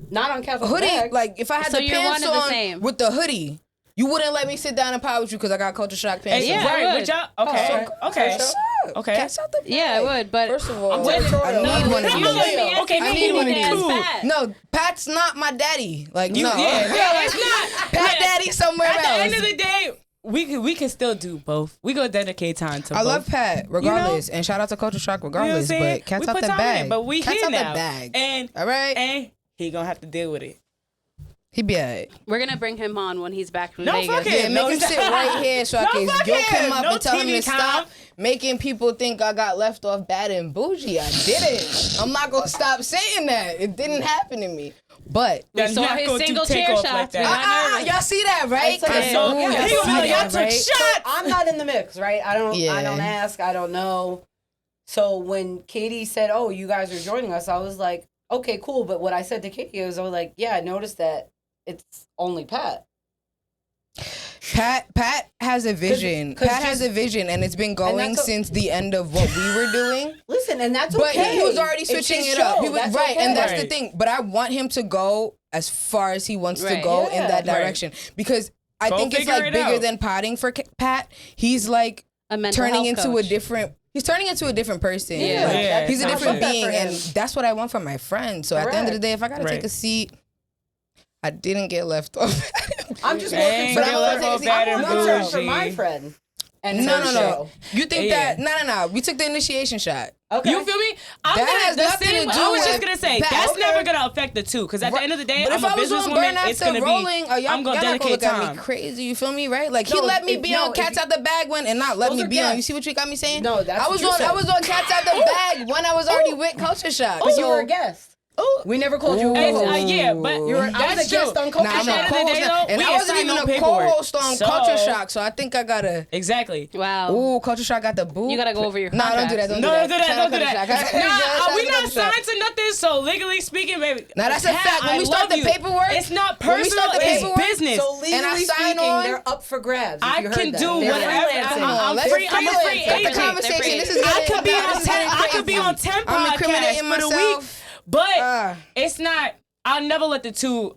Not on Cats Out the hoodie, Bag. like if I had So the you're pants one of the on same. with the hoodie, you wouldn't let me sit down and pod with you because I got Culture Shock pants. Yeah, on. I Right, would. with y'all. Okay, Oh, okay, What's up? okay. Cats Out the Bag. Yeah, I would, but First of all, I'm I territorial. need one of you these. let me ask Okay, me I need one of as these. Pat. No, Pat's not my daddy. Like, You, no. yeah, it's not. Pat daddy somewhere At else. the end of the day, we can still do both. We gonna dedicate time to I both. love Pat, regardless, and shout out to Culture Shock, You know what I'm regardless. saying? But Cats We Out put the time in Bag. it, but we Cats here Out now. the Bag. And All right, he gonna have to deal with it. he be alright. We're gonna bring him on when he's back from No, Vegas. fuck it. Yeah, No, make him sit right here so I No, can fuck yoke him. him up No and tell him TV to stop making people think I got left off bad and bougie. I didn't. I'm not gonna stop saying that. It didn't happen to me. But We That's saw not his gonna do single chair takeoff shots. like We that. got nervous. y'all see that, right? It's okay. So, Yeah, he so gonna be like, y'all that, took right? shots. I'm not in the mix, right? I don't Yeah. ask, I don't know. So when Katie said, "Oh, you guys are joining us," I was like, "Okay, cool." But what I said to Katie was, I was like, "Yeah, I noticed that it's only Pat." Pat has a vision. 'cause Pat has a vision, and it's been going that's a- since the end of what we were doing. Listen, and that's But okay. he was already It's switching his it up. show. He was That's right, okay. and that's the Right. thing. But I want him to go as far as he wants to Right. go in Yeah. that Right. direction because I Go think it's figure like it bigger out. than potting for Pat. He's like A mental turning health into coach. a different. He's turning into a different person. Yeah, Like, Yeah. he's a I different love that being, for him. and that's what I want from my friend. So at the end of the Correct. day, if I gotta take Right. a seat, I didn't get left off. I'm just more Ain't concerned. get left off bad I'm and more concerned for bougie. my friend. And No, her no. show. You think Yeah. that? No. We took the initiation shot. Okay. You feel me? I'm That gonna, has the nothing same, to do I was just with gonna say Pat. that's Okay. never gonna affect the two because at the end of the day, But I'm if a I was on burn businesswoman. It's after gonna rolling, be. y'all I'm gonna not gonna dedicate look at time. me crazy. You feel me, right? Like he No, let me if- be no, on if Cats you- Out the Bag when and not let Those me are be on. guests. You see what you got me saying? No, that's I was what you on. said. I was on Cats Out the Bag when I was already with Culture Shock. But So you were a guest. Ooh. We never called you a Hey, co-host. yeah, but I was that's a guest true. on Culture Nah, I'm At the a end of the Shock. day, co-host, though, and we I wasn't ain't even signed a no paperwork. co-host on So- Culture Shock. So I think I gotta. Exactly. Wow. Ooh, Culture Shock got the boot. You gotta go over your Nah, don't do that. contracts. Don't No, do don't that. do that. Shout Don't out do Culture that. Shock. Shout Nah, out we to not Culture Shock. signed to nothing. So legally speaking, baby. Now that's a Pat, fact. When I we start love the you. paperwork, it's not when we personal. start the It's paperwork, business. So legally And I sign speaking, on- they're up for grabs. If I you heard can that. do They're whatever. freelancing. I'm Let's free. I'm a free cut the agent. conversation. This is I getting- could be nah, on this is 10. getting I could be crazy. on 10 I'm podcasts incriminating for the week, myself. but it's not. I'll never let the two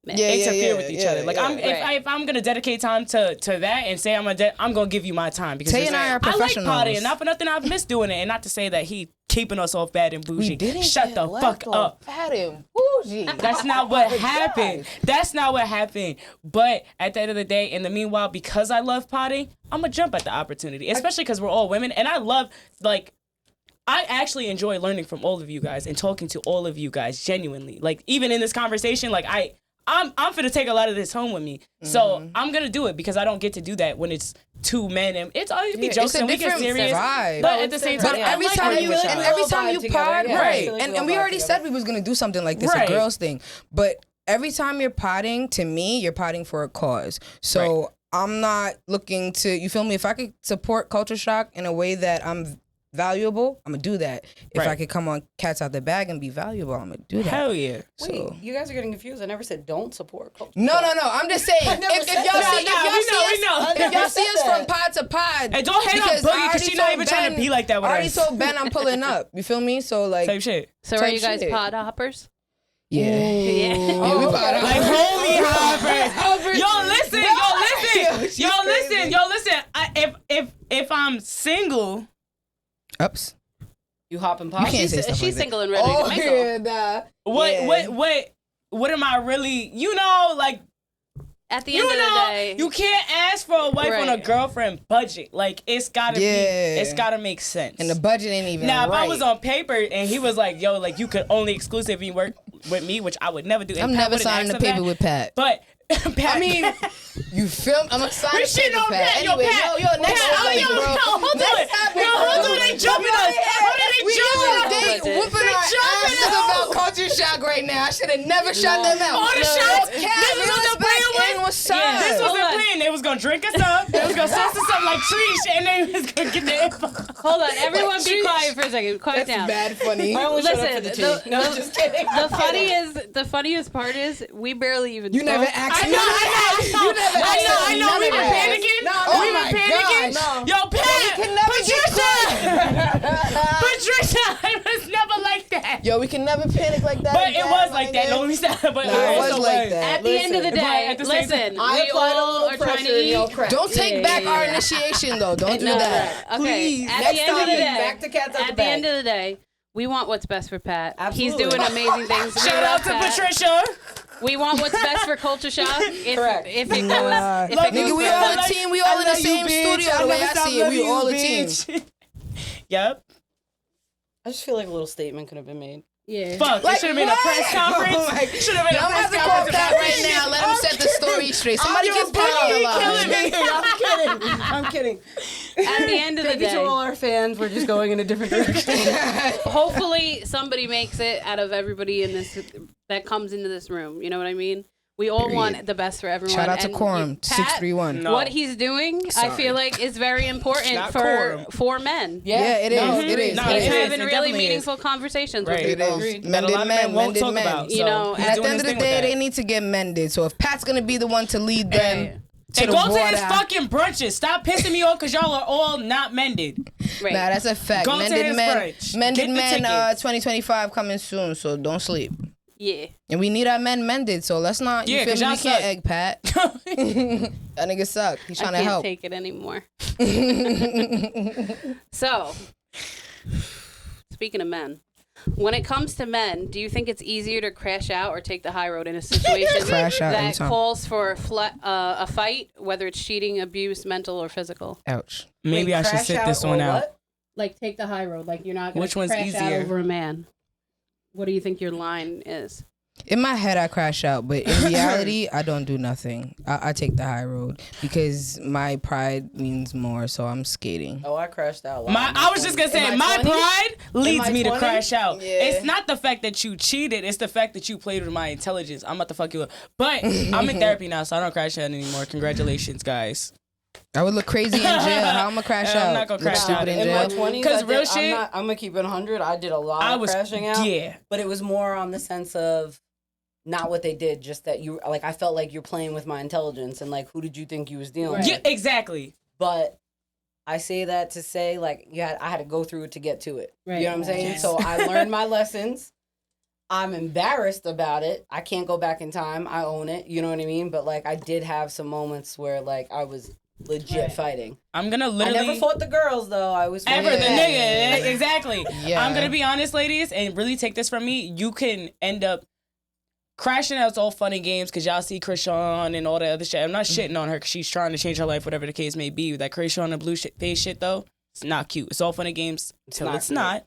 interfere with each other. Like if I'm gonna dedicate time to that and say I'm gonna give you my time because Tay and I are I like professionals. potty and not for nothing I've missed doing it and not to say that he keeping us off bad and bougie. We didn't Shut get the left fuck off up. Fat and bougie. That's not what happened. That's not what happened. But at the end of the day, in the meanwhile, because I love potting, I'm gonna jump at the opportunity, especially because we're all women, and I love I actually enjoy learning from all of you guys and talking to all of you guys genuinely. Like even in this conversation, like I'm finna take a lot of this home with me. So I'm gonna do it because I don't get to do that when it's two men and it's always be jokes it's a and we get different serious. vibe. But No, at the it's same different. time, But Yeah. every I like time working you with and y'all. every all time vibe you together, pod, yeah. right? Absolutely And all we vibe already together. said we was gonna do something like this, Right. a girls thing. But every time you're potting, to me, you're potting for a cause. So I'm not looking to, you feel me? If I could support Culture Shock in a way that I'm valuable, I'm gonna do that. If Right. I could come on Cats Out the Bag and be valuable, I'm gonna do that. Hell yeah. Wait, you guys are getting confused. I never said don't support Culture No, Shock. no. I'm just saying. I never If said y'all that. see, Nah, we know. if y'all see us said from pod to pod, And don't hate on because Boogie, I 'cause already she not told even trying to Ben- be like that with I already us. told Ben I'm pulling up. You feel me? So like, Same shit. So are Type you guys shit. pod hoppers? yeah. Yeah. Yeah, we pod Like hoppers. homie hoppers. Yo, listen. She's Yo, crazy. listen. If I'm single, Ups. You hop and You pop. can't say stuff She's like that. single and ready to mingle. nah. what Yeah. what am I really? You know, like At the end of the day, you can't ask for a wife on a girlfriend budget. Like, it's gotta it's gotta make sense. And the budget ain't even now, right. if I was on paper and he was like, yo, like, you could only exclusively work with me, which I would never do. I'm never signing the paper with Pat. But Pat, I mean, you feel? I'm gonna sign the paper with Pat. Anyway, yo, next topic, bro. Hold on, they jumping us. They whooping our asses about culture shock right now. I should have never shot them out. All the shots. This was the plan. What's up? This was the plan. They was gonna drink us up. They was gonna sauce us up like trees, and they was gonna get the info. Hold on, everyone, be quiet for a second. Quiet down. That's bad funny. Listen, just kidding. The funniest part is we barely even. You never asked me. I know. We were panicking. We were panicking. Yo, Pat, Patricia, it was never like that. Yo, we can never panic like that. But it was like that. No, we said, but it was like that. At the end of the day, listen, we all are trying to eat. Don't take back our initiation, though. Don't do that. Okay. At the end of the day, back to cats at the end of the day, we want what's best for Pat. Absolutely. He's doing amazing things. Shout out to Patricia. We want what's best for Culture Shock. Correct. If it goes, Nigga, we all a team. We all in the same studio. The way I see it, we all a team. Yep. I just feel like a little statement could have been made. Yeah. Fuck, it should have been a press conference. Should have been a I'm press about to call conference Pat right now. Let him set the story straight. Somebody get Pat on the line. I'm kidding. At the end of the Thank you day, to all our fans. We're just going in a different direction. hopefully somebody makes it out of everybody in this that comes into this room. You know what I mean? We all want the best for everyone. Shout out to Quorum 631. What he's doing, I feel like, is very important for men. Yeah, it is. It is. He's having really meaningful conversations with people. It is. Mended men. You know, at the end of the day, they need to get mended. So if Pat's gonna be the one to lead them. And go to his fucking brunches. Stop pissing me off because y'all are all not mended. Right. Nah, that's a fact. Go to his brunch. Mended men 2025 coming soon, so don't sleep. Yeah. And we need our men mended, so let's not. Yeah, because we can't egg Pat. That nigga suck. He's trying to help. I can't take it anymore. So, speaking of men, when it comes to men, do you think it's easier to crash out or take the high road in a situation that calls for a fight, whether it's cheating, abuse, mental, or physical? Ouch. Maybe I should sit this one out. Like, take the high road. Like, you're not going to Which one's crash out easier? over a man. What do you think your line is? In my head, I crash out, but in reality, I don't do nothing. I take the high road because my pride means more, so I'm skating. Oh, I crashed out. I was just going to say, my pride leads me to crash out. Yeah. It's not the fact that you cheated. It's the fact that you played with my intelligence. I'm about to fuck you up. But I'm in therapy now, so I don't crash out anymore. Congratulations, guys. I would look crazy in jail. How I'm gonna crash out? I'm not gonna crash out in my jail. 20s. Because real shit, I'm gonna keep it 100. I did a lot of crashing out. Yeah. But it was more on the sense of not what they did, just that you like. I felt like you're playing with my intelligence, and like, who did you think you was dealing with? Yeah, exactly. But I say that to say like, I had to go through it to get to it. Right. You know what I'm saying? Yes. So I learned my lessons. I'm embarrassed about it. I can't go back in time. I own it. You know what I mean? But like, I did have some moments where like I was legit fighting. I'm gonna literally. I never fought the girls though. I was ever the nigga. Exactly. Yeah. I'm gonna be honest, ladies, and really take this from me. You can end up crashing out. It's all fun and games because y'all see Krishan and all that other shit. I'm not shitting on her because she's trying to change her life, whatever the case may be. That Krishan and blue face shit though, it's not cute. It's all fun and games till it's not.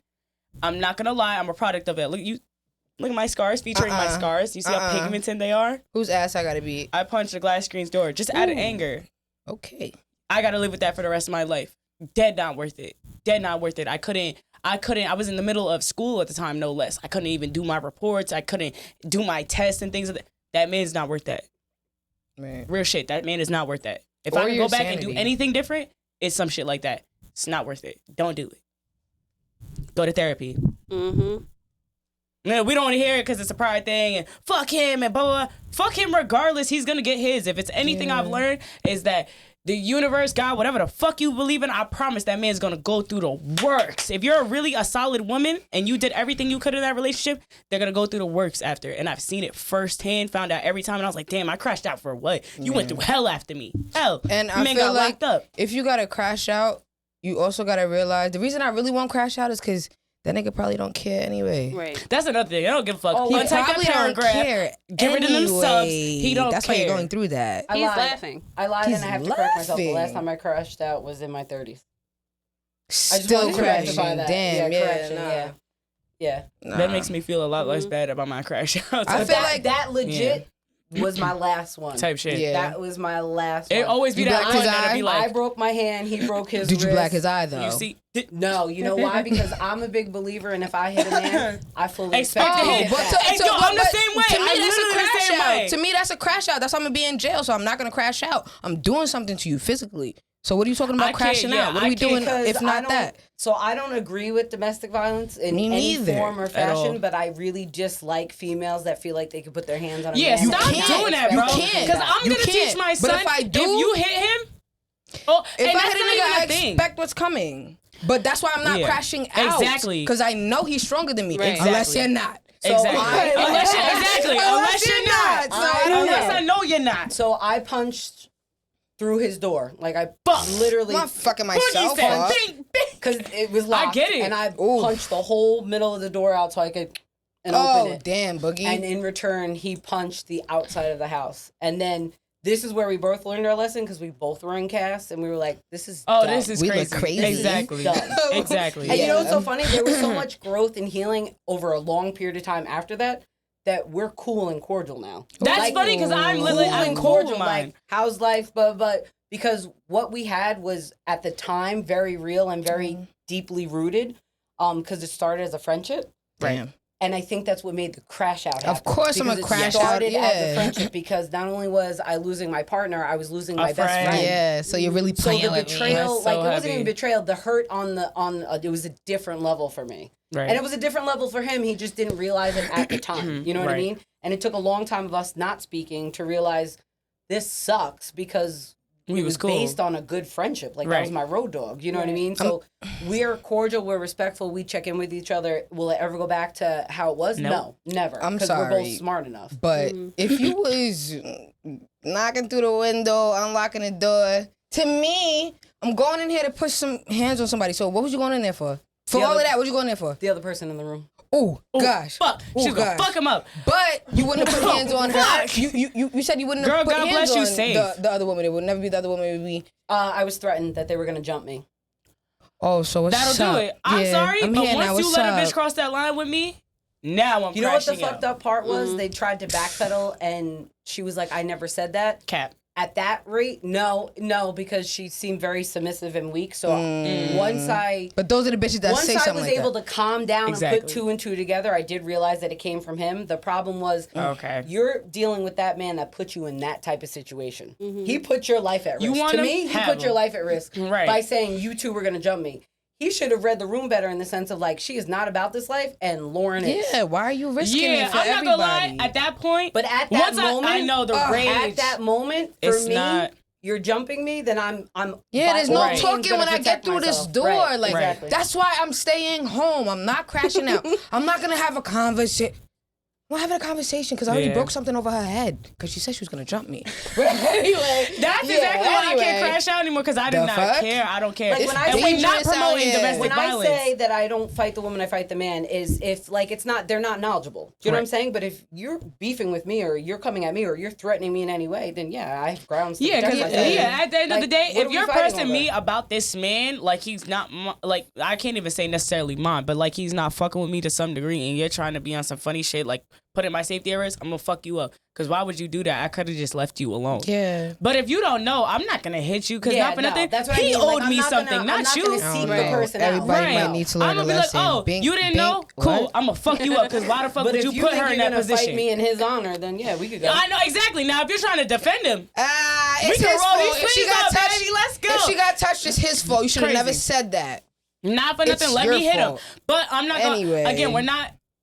I'm not gonna lie. I'm a product of it. Look at my scars, featuring my scars. You see how pigmented they are? Whose ass I gotta beat? I punched the glass screen's door just out of anger. Okay. I gotta live with that for the rest of my life. Dead not worth it. Dead not worth it. I couldn't. I was in the middle of school at the time, no less. I couldn't even do my reports. I couldn't do my tests and things of that. That man's not worth that. Man. Real shit. That man is not worth that. If Or I can your go back and do sanity. anything different, it's some shit like that. It's not worth it. Don't do it. Go to therapy. Mm-hmm. No, we don't want to hear it because it's a pride thing and fuck him and blah, blah, blah. Fuck him regardless. He's going to get his. If it's anything I've learned is that the universe, God, whatever the fuck you believe in, I promise that man's going to go through the works. If you're really a solid woman and you did everything you could in that relationship, they're going to go through the works after. And I've seen it firsthand, found out every time. And I was like, damn, I crashed out for what? You went through hell after me. Hell. And I man feel got like locked up. if you gotta crash out, you also gotta realize the reason I really won't crash out is because that nigga probably don't care anyway. Right. That's another thing. I don't give a fuck. Oh, He he take that probably don't paragraph, care get rid of them subs. anyway. He don't That's care. why you're going through that. I He's lied. laughing. I lied He's and I have to correct myself. The last laughing. time I crashed out was in my 30s. Still wanted to rectify crashing. that. Damn, Yeah, yeah, correction, nah. yeah. Yeah. Nah. That makes me feel a lot less bad about my crash out. I But feel that, like- that legit was my last one. type shit. Yeah. That was my last It one. always be You that blacked one his that'll be eye? like, I broke my hand. He broke his Did you wrist. black his eye though? you see, No, you know why? Because I'm a big believer, and if I hit a man, I fully Expect expect to to hit. hit but back. Hey, yo, I'm the same way. To me, I'm that's a literally the crash same out. way. To me, that's a crash out. That's why I'm gonna be in jail. So I'm not gonna crash out. I'm doing something to you physically. So what are you talking about I can't- crashing yeah, out? What are I we can't doing Because if I not don't- that? So I don't agree with domestic violence in Me any neither. form or all. fashion, but I really just like females that feel like they can put their hands on a yeah, man. stop and not doing that, expect bro. them to You do can't. Because that. I'm You gonna teach can't. my But son. if I do- you hit him, oh, If and I that's hit a not nigga, even I a thing. expect what's coming. But that's why I'm not Yeah. crashing out. Exactly. Because I know he's stronger than me. Right. Unless Exactly. you're not. So Exactly. I- Unless you're not. So I don't Unless know. I know you're not. So I punched through his door. Like I literally, I'm not fucking Boogie myself said, up. bing, bing. because it was locked. get it. And I Ooh. punched the whole middle of the door out so I could open Oh, it. damn, Boogie. And in return, he punched the outside of the house. And then this is where we both learned our lesson because we both were in cast and we were like, this is Oh, dumb. this is We look crazy. crazy. Exactly. Dumb. Exactly. And you know what's so Yeah. funny? There was so much growth and healing over a long period of time after that we're cool and cordial now. That's Like, funny because I'm cool literally and cool cordial. with mine. Like, how's life? But because what we had was at the time very real and very deeply rooted. Because it started as a friendship. Damn. And I think that's what made the crash out happen. Of course I'm Because a it crash out, started as yeah. a friendship because not only was I losing my partner, I was losing A my best friend. friend. Yeah, so you're really So playing the with me. betrayal, That's like so it wasn't heavy. even betrayal. The hurt it was a different level for me, Right. and it was a different level for him. He just didn't realize it at the time. You know what I Right. mean? And it took a long time of us not speaking to realize this sucks because We it was was cool. based on a good friendship. Like that Right. was my road dog. You know what I mean? So we're cordial, we're respectful, we check in with each other. Will it ever go back to how it was? Nope. No, never. I'm Because we're sorry. both smart enough. But if you was knocking through the window, unlocking the door, to me, I'm going in here to put some hands on somebody. So what was you going in there for? For The all other- of that, what you going in there for? The other person in the room. Oh, Ooh, gosh. Fuck. Ooh, She's gonna gosh. fuck him up. But you wouldn't have put hands on her. Fuck. You said you wouldn't Girl, have put God hands bless you, on safe. the other woman. It would never be the other woman. It would be. I was threatened that they were going to jump me. Oh, so what's That'll up? do it. I'm Yeah, sorry, I'm but here once now. you What's let a up? bitch cross that line with me, now I'm You know what the crashing fucked out. up part was? They tried to backpedal and she was like, I never said that. Cap. At that rate, no, because she seemed very submissive and weak. So once But those are the bitches that once say I something was like able that. to calm down and Exactly. put two and two together, I did realize that it came from him. The problem was Okay. you're dealing with that man that put you in that type of situation. He put your life at risk. You want to him? me, he Have put him. your life at risk Right. by saying you two were going to jump me. He should have read the room better in the sense of like, she is not about this life and Lauren is. Yeah, why are you risking Yeah, it for I'm not everybody? gonna lie. At that point, But at that once moment, I know the rage. At that moment, for It's me, not- you're jumping me, then I'm Yeah, by there's all no means talking gonna when I get protect through this myself. door. Right, Like exactly. that's why I'm staying home. I'm not crashing out. I'm not gonna have a conversation. I'm not having a conversation because I already Yeah. broke something over her head because she said she was gonna jump me. But anyway, That's yeah, exactly why I anyway. can't crash out anymore because I do The not fuck? care. I don't care. Like, when I and say we're not dangerous out promoting here. domestic When violence. I say that I don't fight the woman, I fight the man, is if like it's not, they're not knowledgeable. Do you know what I'm Right. saying? But if you're beefing with me or you're coming at me or you're threatening me in any way, then yeah, I have grounds to Yeah, protect because myself. at the end of the Like, day, what if are we you're fighting pressing over? me about this man, like he's not, like I can't even say necessarily mine, but like he's not fucking with me to some degree, and you're trying to be on some funny shit, like putting my safety at risk, I'm gonna fuck you up. Because why would you do that? I could have just left you alone. yeah. But if you don't know, I'm not gonna hit you because Yeah, not for no, nothing. that's what I He mean. Like, owed I'm me not something, gonna- not I'm not you. gonna I seek don't the know. person out. Everybody Right. might need to learn I'm a gonna be like, lesson. oh, Bink, you didn't bink, know? Cool. what? I'm gonna fuck you up because why the fuck But would if you put think her in you're that gonna position? fight me in his honor, then yeah, we could go. I know exactly. Now, if you're trying to defend him, It's we his can roll fault. these If she sleeves got up, touched, baby. Let's go. if she got touched, it's his fault. You should have Crazy. never said that. Not for It's nothing. Let your me hit him. fault. But I'm not gonna, Anyway. again,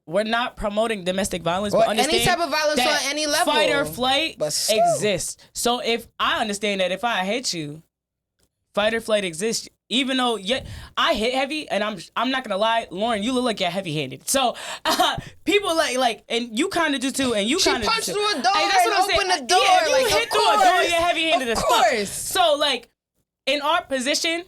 we're not promoting domestic violence, Or but any understand type of violence that on any level. fight or flight But still. exists. So if I understand that if I hit you, fight or flight exists. Even though I hit heavy, and I'm not gonna lie, Lauren, you look like you're heavy-handed. So people like, and you kind of do too, and you She kind of punched do through too. a door Hey, that's and what I'm saying. opened the door. Yeah, if you Like, hit of through a door, course. you're heavy-handed Of as fuck. course. So like, in our position,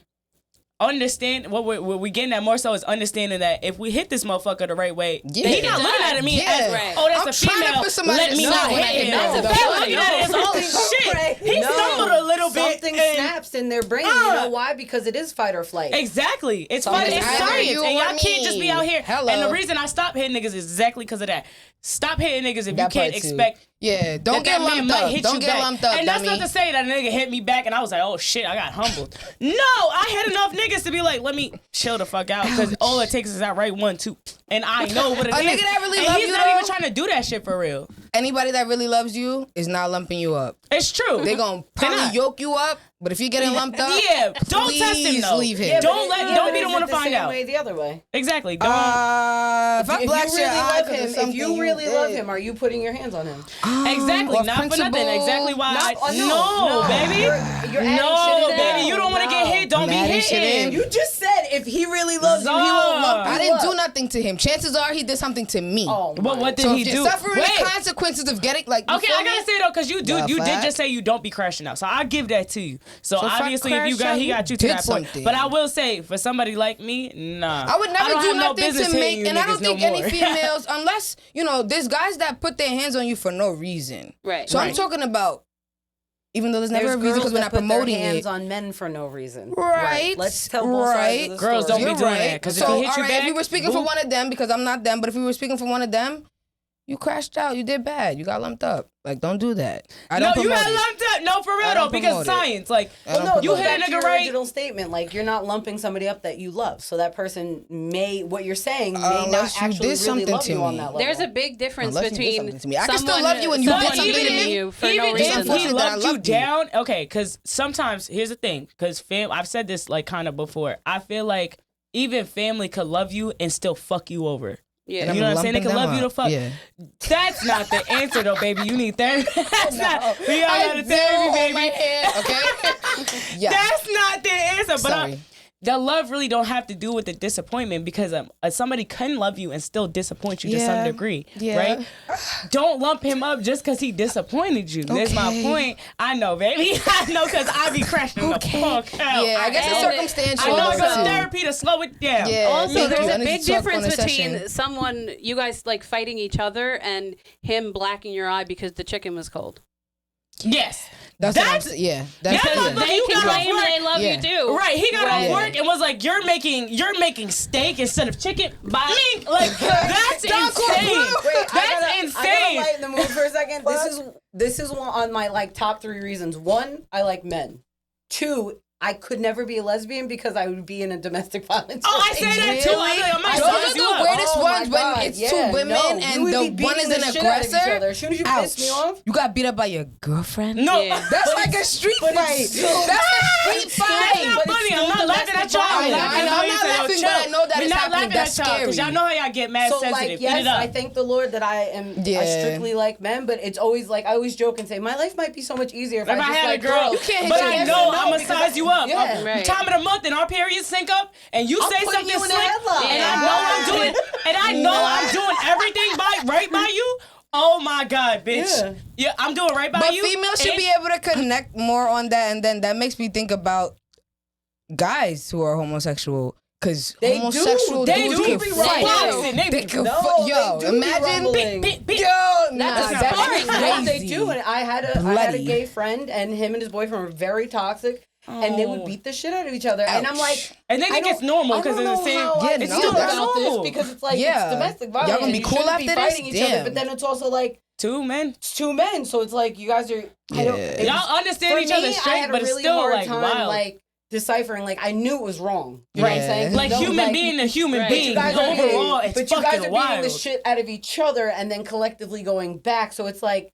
understand what we getting at more so is understanding that if we hit this motherfucker the right way, he not looking at me as, oh, that's a female. Let me not hit him. That's a female looking at it as, oh shit, he stumbled a little bit. Something snaps in their brain. You know why? Because it is fight or flight. Exactly. It's science, and y'all can't just be out here. And the reason I stop hitting niggas is exactly because of that. Stop hitting niggas if you can't expect. Yeah, don't get lumped up. Don't get lumped up. And that's not to say that a nigga hit me back and I was like, oh shit, I got humbled. No, I had enough niggas to be like, let me chill the fuck out because all it takes is that right 1-2, and I know what it is. A nigga that really loves you, he's not even trying to do that shit for real. Anybody that really loves you is not lumping you up. It's true. They gonna probably yoke you up, but if you're getting lumped up, don't test him though. Leave him. Yeah, don't be the one to find out. Way the other way. Exactly. Don't. If you really love him, are you putting your hands on him? Exactly. Not for nothing. Exactly why. No, baby. You're no, baby. You don't want to get hit. Don't be hitting. You just said if he really loves you, he won't lump you I didn't do nothing to him. Chances are he did something to me. Oh, but what did he do? Suffering the consequences of getting okay, I gotta say though, because you did just say you don't be crashing out, so I give that to you. So obviously, if he got you to that point. But I will say, for somebody like me, nah. I would never do nothing to make, and I don't think any females, unless there's guys that put their hands on you for no reason. Right. So I'm talking about, even though there's never a reason because we're not promoting it. Hands on men for no reason. Right. Let's tell both sides of the Girls story. don't be doing that. Because if he hit you back, if we were speaking for one of them, because I'm not them, but if we were speaking for one of them, you crashed out. You did bad. You got lumped up. Like, don't do that. You got lumped up. No, for real though, because science. Like, you hit a nigga right. Original statement, like you're not lumping somebody up that you love. So that person what you're saying may not actually really love you on that level. There's a big difference between I can still love you when you did something to you for no reason. Even if he loved you down, okay, because sometimes, here's the thing, because I've said this like kind of before. I feel like even family could love you and still fuck you over. Yeah. You know what I'm saying? They can love you to fuck. Yeah. That's not the answer though, baby. You need therapy. That's not. We all got a therapy, baby. My hand, okay? Yeah. That's not the answer. But the love really don't have to do with the disappointment, because somebody can love you and still disappoint you to some degree, right? Don't lump him up just because he disappointed you. That's my point. I know, baby. I know, because I be crashing the fuck out. Yeah, I guess it's circumstantial. I know it's therapy to slow it down. Yeah. Also, there's a big difference between someone, you guys like fighting each other, and him blacking your eye because the chicken was cold. Yes. That's they can claim they love you too. Right. He got off work and was like, you're making steak instead of chicken. Like, that's insane. Wait, that's insane. I gotta lighten the mood for a second. This is one on my like top 3 reasons. 1, I like men. 2, I could never be a lesbian because I would be in a domestic violence. Oh, I say that too. Those are the weirdest ones when it's 2 women and the one is an aggressor. As soon as you piss me off, you got beat up by your girlfriend. No, that's like a street fight. That's a street fight. That's not funny. I'm not laughing at y'all. I'm not laughing, but I know that it's happening. That's scary. Because y'all know how y'all get mad sensitive. Like, yes, I thank the Lord that I strictly like men, but it's always like I always joke and say my life might be so much easier if I just had like a girl. But I know I'm gonna size you up. Right. Time of the month and our periods sync up, and you say something slick, and I know I'm doing everything right by you. Oh my God, bitch! Yeah, I'm doing right by you. But females should be able to connect more on that, and then that makes me think about guys who are homosexual. Because homosexual dudes can fight. Yo, imagine. That's they do. And I had a gay friend, and him and his boyfriend were very toxic. And they would beat the shit out of each other. Ouch. And I'm like, and then it gets normal because it's the same. It's still normal because it's like it's domestic violence. Y'all gonna be cool after this? Each other, but then it's also like 2 men. It's 2 men, so it's like you guys are. Y'all understand each other straight, but it's still like wild. Like deciphering, like I knew it was wrong. You know what I'm saying? Like human being to human being. Overall, it's but you guys are beating the shit out of each other and then collectively going back. So it's like.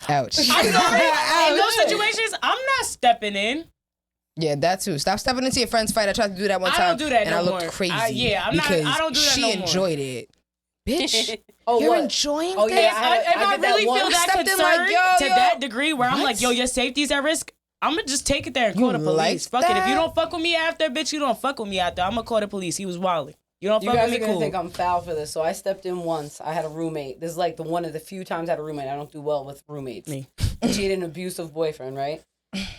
Ouch. I'm sorry. In those situations, I'm not stepping in. Yeah, that too. Stop stepping into your friend's fight. I tried to do that one time. I don't do that and no I looked more. crazy. I don't do that she no more. enjoyed it. Bitch, you're enjoying this? Yeah, if I really feel that concerned to that degree where I'm like, yo, your safety's at risk, I'm going to just take it there and call the police. Fuck it. If you don't fuck with me after, bitch, you don't fuck with me after. I'm going to call the police. He was wilding. You don't fuck with me, cool. You guys are going to think I'm foul for this. So I stepped in once. I had a roommate. This is like one of the few times I had a roommate. I don't do well with roommates. Me. She had an abusive boyfriend, right?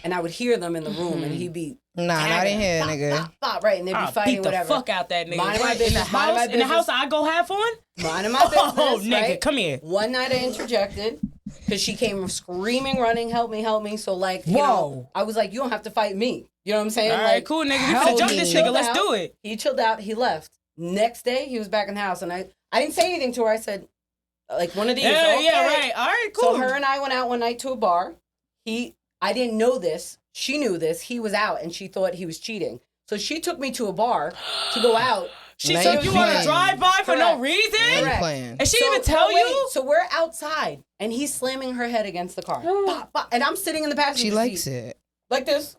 And I would hear them in the room, and he'd be Nah, not in here, nigga. Bop, bop, right, and they'd be I'll fighting, beat the whatever. fuck out that nigga. Minding my Right, business, minding my in the house I go half on? Minding my business, Oh, nigga, right? come here. One night I interjected because she came screaming, running, help me. So, like, you know, I was like, you don't have to fight me. You know what I'm saying? All like, right, cool, nigga. We finna jump this nigga. Let's do it. He chilled out. He left. Next day, he was back in the house, and I didn't say anything to her. I said, like, one of these. Yeah, okay. yeah, right. All right, cool. So her and I went out one night to a bar. I didn't know this. She knew this. He was out, and she thought he was cheating. So she took me to a bar to go out. She took you on a drive-by for no reason? Correct. And she didn't even tell you? So we're outside, and he's slamming her head against the car. Bop, bop, and I'm sitting in the passenger seat. She likes it. Like this,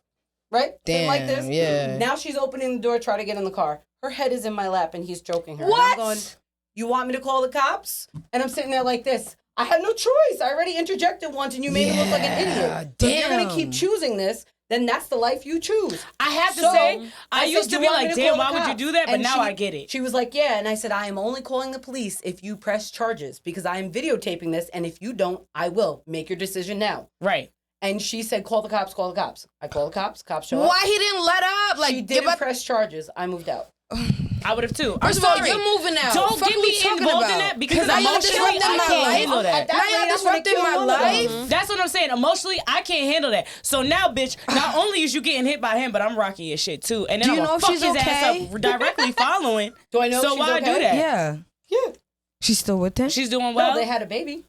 right? Damn, like this. yeah. Now she's opening the door, try to get in the car. Her head is in my lap, and he's choking her. What? And I'm going, you want me to call the cops? And I'm sitting there like this. I had no choice. I already interjected once, and you made me look like an idiot. So if you're going to keep choosing this, then that's the life you choose. I have to say, I used said, to be like, damn, why would you do that? But And now she- I get it. She was like, yeah. And I said, I am only calling the police if you press charges because I am videotaping this. And if you don't, I will. Make your decision now. Right. And she said, call the cops, call the cops. I call the cops, cops show up. Why he didn't let up? Like, She didn't press charges. I moved out. I would have too. First of all, you're moving out. Don't Fuck get what me you talking involved in about? that because now you're emotionally disrupting I my can't life. handle that. Now you're disrupting my life. That's what I'm saying. Emotionally, I can't handle that. So now, bitch, not only is you getting hit by him, but I'm rocking your shit too. And then Do you I'm know gonna if fuck she's his okay? ass up directly following. Do I know So if she's why okay? do that? Yeah. Yeah. She's still with him? She's doing No, well. they had a baby.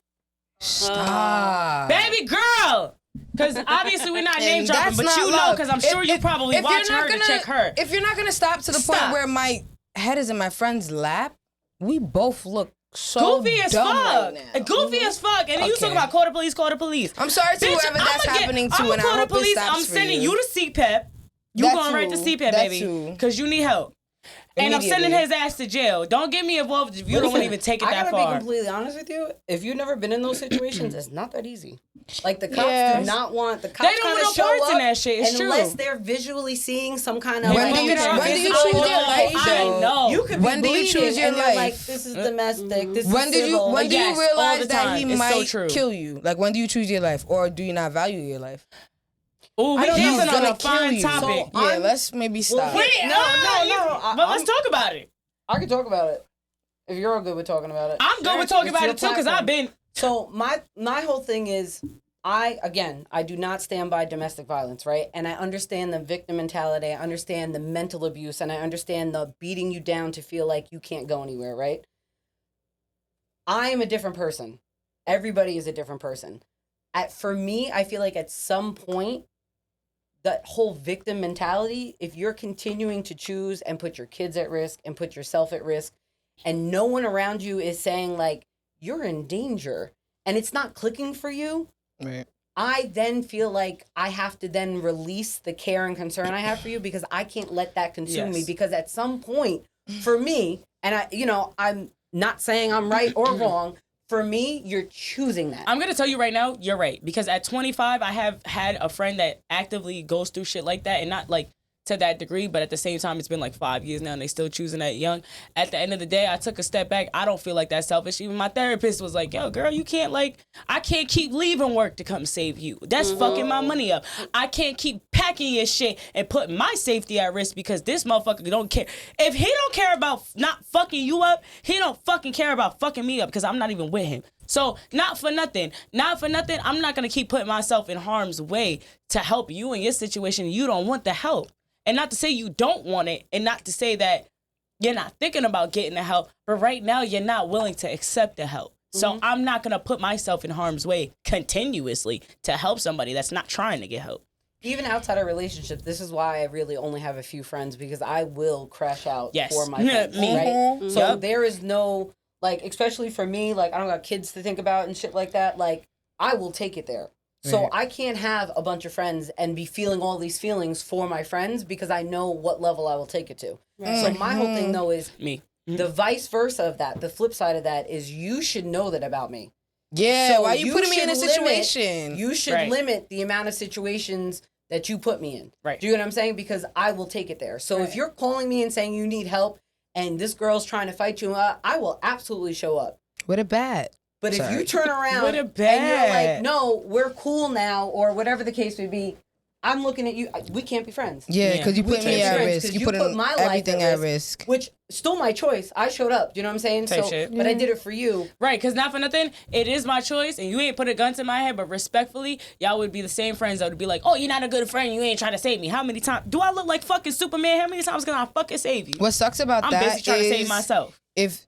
Stop. Baby girl. Because obviously we're not name And dropping, that's but not you know love. because I'm sure you probably watch her to check her. If you're not gonna stop to the point Stop. where my head is in my friend's lap, we both look so Goofy as dumb fuck. right now. Goofy as fuck. And then you Okay. talk about call the police, call the police. I'm sorry to Bitch, whoever that's happening to, I'm and I call the hope it police. stops I'm for sending you. you to CPEP. You That going right to too. CPEP, That baby. too. Because you need help. And I'm sending Immediately. his ass to jail. Don't get me involved if you don't want to even take it I that gotta far. be completely honest with you. If you've never been in those situations, it's not that easy. Like the cops Yeah. do not want the cops. They don't kinda want show no parts in up that shit. It's unless true. they're visually seeing some kind of. When like, do you physical choose your life, location. though? I know. You could be When do you bleeding choose your and they're life? like, this is domestic. This When is did you civil. when do Yes, you all realize the that he time. It's so might true. kill you? Like when do you choose your life, or do you not value your life? Ooh, we I don't know. dancing He's on gonna a fine kill you. topic. So, Yeah, let's maybe stop. Wait, No, but let's talk about it. I can talk about it if you're all good with talking about it. I'm good with talking about it too because I've been. So my whole thing is, I do not stand by domestic violence, right? And I understand the victim mentality. I understand the mental abuse, and I understand the beating you down to feel like you can't go anywhere, right? I am a different person. Everybody is a different person. For me, I feel like at some point, that whole victim mentality, if you're continuing to choose and put your kids at risk and put yourself at risk, and no one around you is saying like, you're in danger, and it's not clicking for you, Right. I then feel like I have to then release the care and concern I have for you because I can't let that consume me, Yes. because at some point for me, and I'm not saying I'm right or wrong, for me, you're choosing that. I'm gonna tell you right now, you're right. Because at 25, I have had a friend that actively goes through shit like that, and not like to that degree, but at the same time, it's been like 5 years now, and they still choosing that young. At the end of the day, I took a step back. I don't feel like that's selfish. Even my therapist was like, "Yo, girl, you can't I can't keep leaving work to come save you. That's fucking my money up. I can't keep packing your shit and putting my safety at risk because this motherfucker don't care. If he don't care about not fucking you up, he don't fucking care about fucking me up because I'm not even with him." So not for nothing, I'm not going to keep putting myself in harm's way to help you in your situation. You don't want the help. And not to say you don't want it, and not to say that you're not thinking about getting the help, but right now you're not willing to accept the help. So I'm not going to put myself in harm's way continuously to help somebody that's not trying to get help. Even outside of relationships, this is why I really only have a few friends, because I will crash out Yes. for my friends, Me. right? So Yep. there is no, like, especially for me, like, I don't got kids to think about and shit like that. Like, I will take it there. So Right. I can't have a bunch of friends and be feeling all these feelings for my friends because I know what level I will take it to. So my whole thing, though, is Me. the vice versa of that. The flip side of that is you should know that about me. Yeah, So why you putting me in a should limit- situation? You should Right. limit the amount of situations that you put me in. Right. Do you know what I'm saying? Because I will take it there. So if you're calling me and saying you need help and this girl's trying to fight you, I will absolutely show up. With a bat. But Sorry. if you turn around With a and bat. you're like, no, we're cool now, or whatever the case may be, I'm looking at you. We can't be friends. Yeah, because you We put can't me be at friends, risk. 'cause You put my life everything at risk. which still my choice. I showed up. You know what I'm saying? Type So, shit. but I did it for you. Right, because not for nothing, it is my choice, and you ain't put a gun to my head, but respectfully, y'all would be the same friends that would be like, oh, you're not a good friend, you ain't trying to save me. How many times? Do I look like fucking Superman? How many times can I fucking save you? What sucks about I'm that busy trying to save is myself. if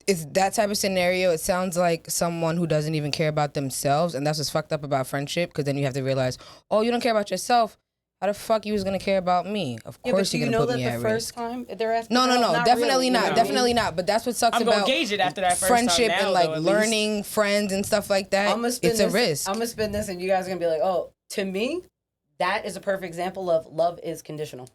it's that type of scenario, it sounds like someone who doesn't even care about themselves, and that's what's fucked up about friendship. Because then you have to realize, oh, you don't care about yourself. How the fuck you was gonna care about me? Of course you're gonna put me at risk. First time they're asking? No, definitely really, not, you know? definitely not. But that's what sucks I'm gonna about gauge it after that first friendship time now, and like though, at least. learning friends and stuff like that. It's a risk. I'm gonna spin this, and you guys are gonna be like, oh, to me, that is a perfect example of love is conditional.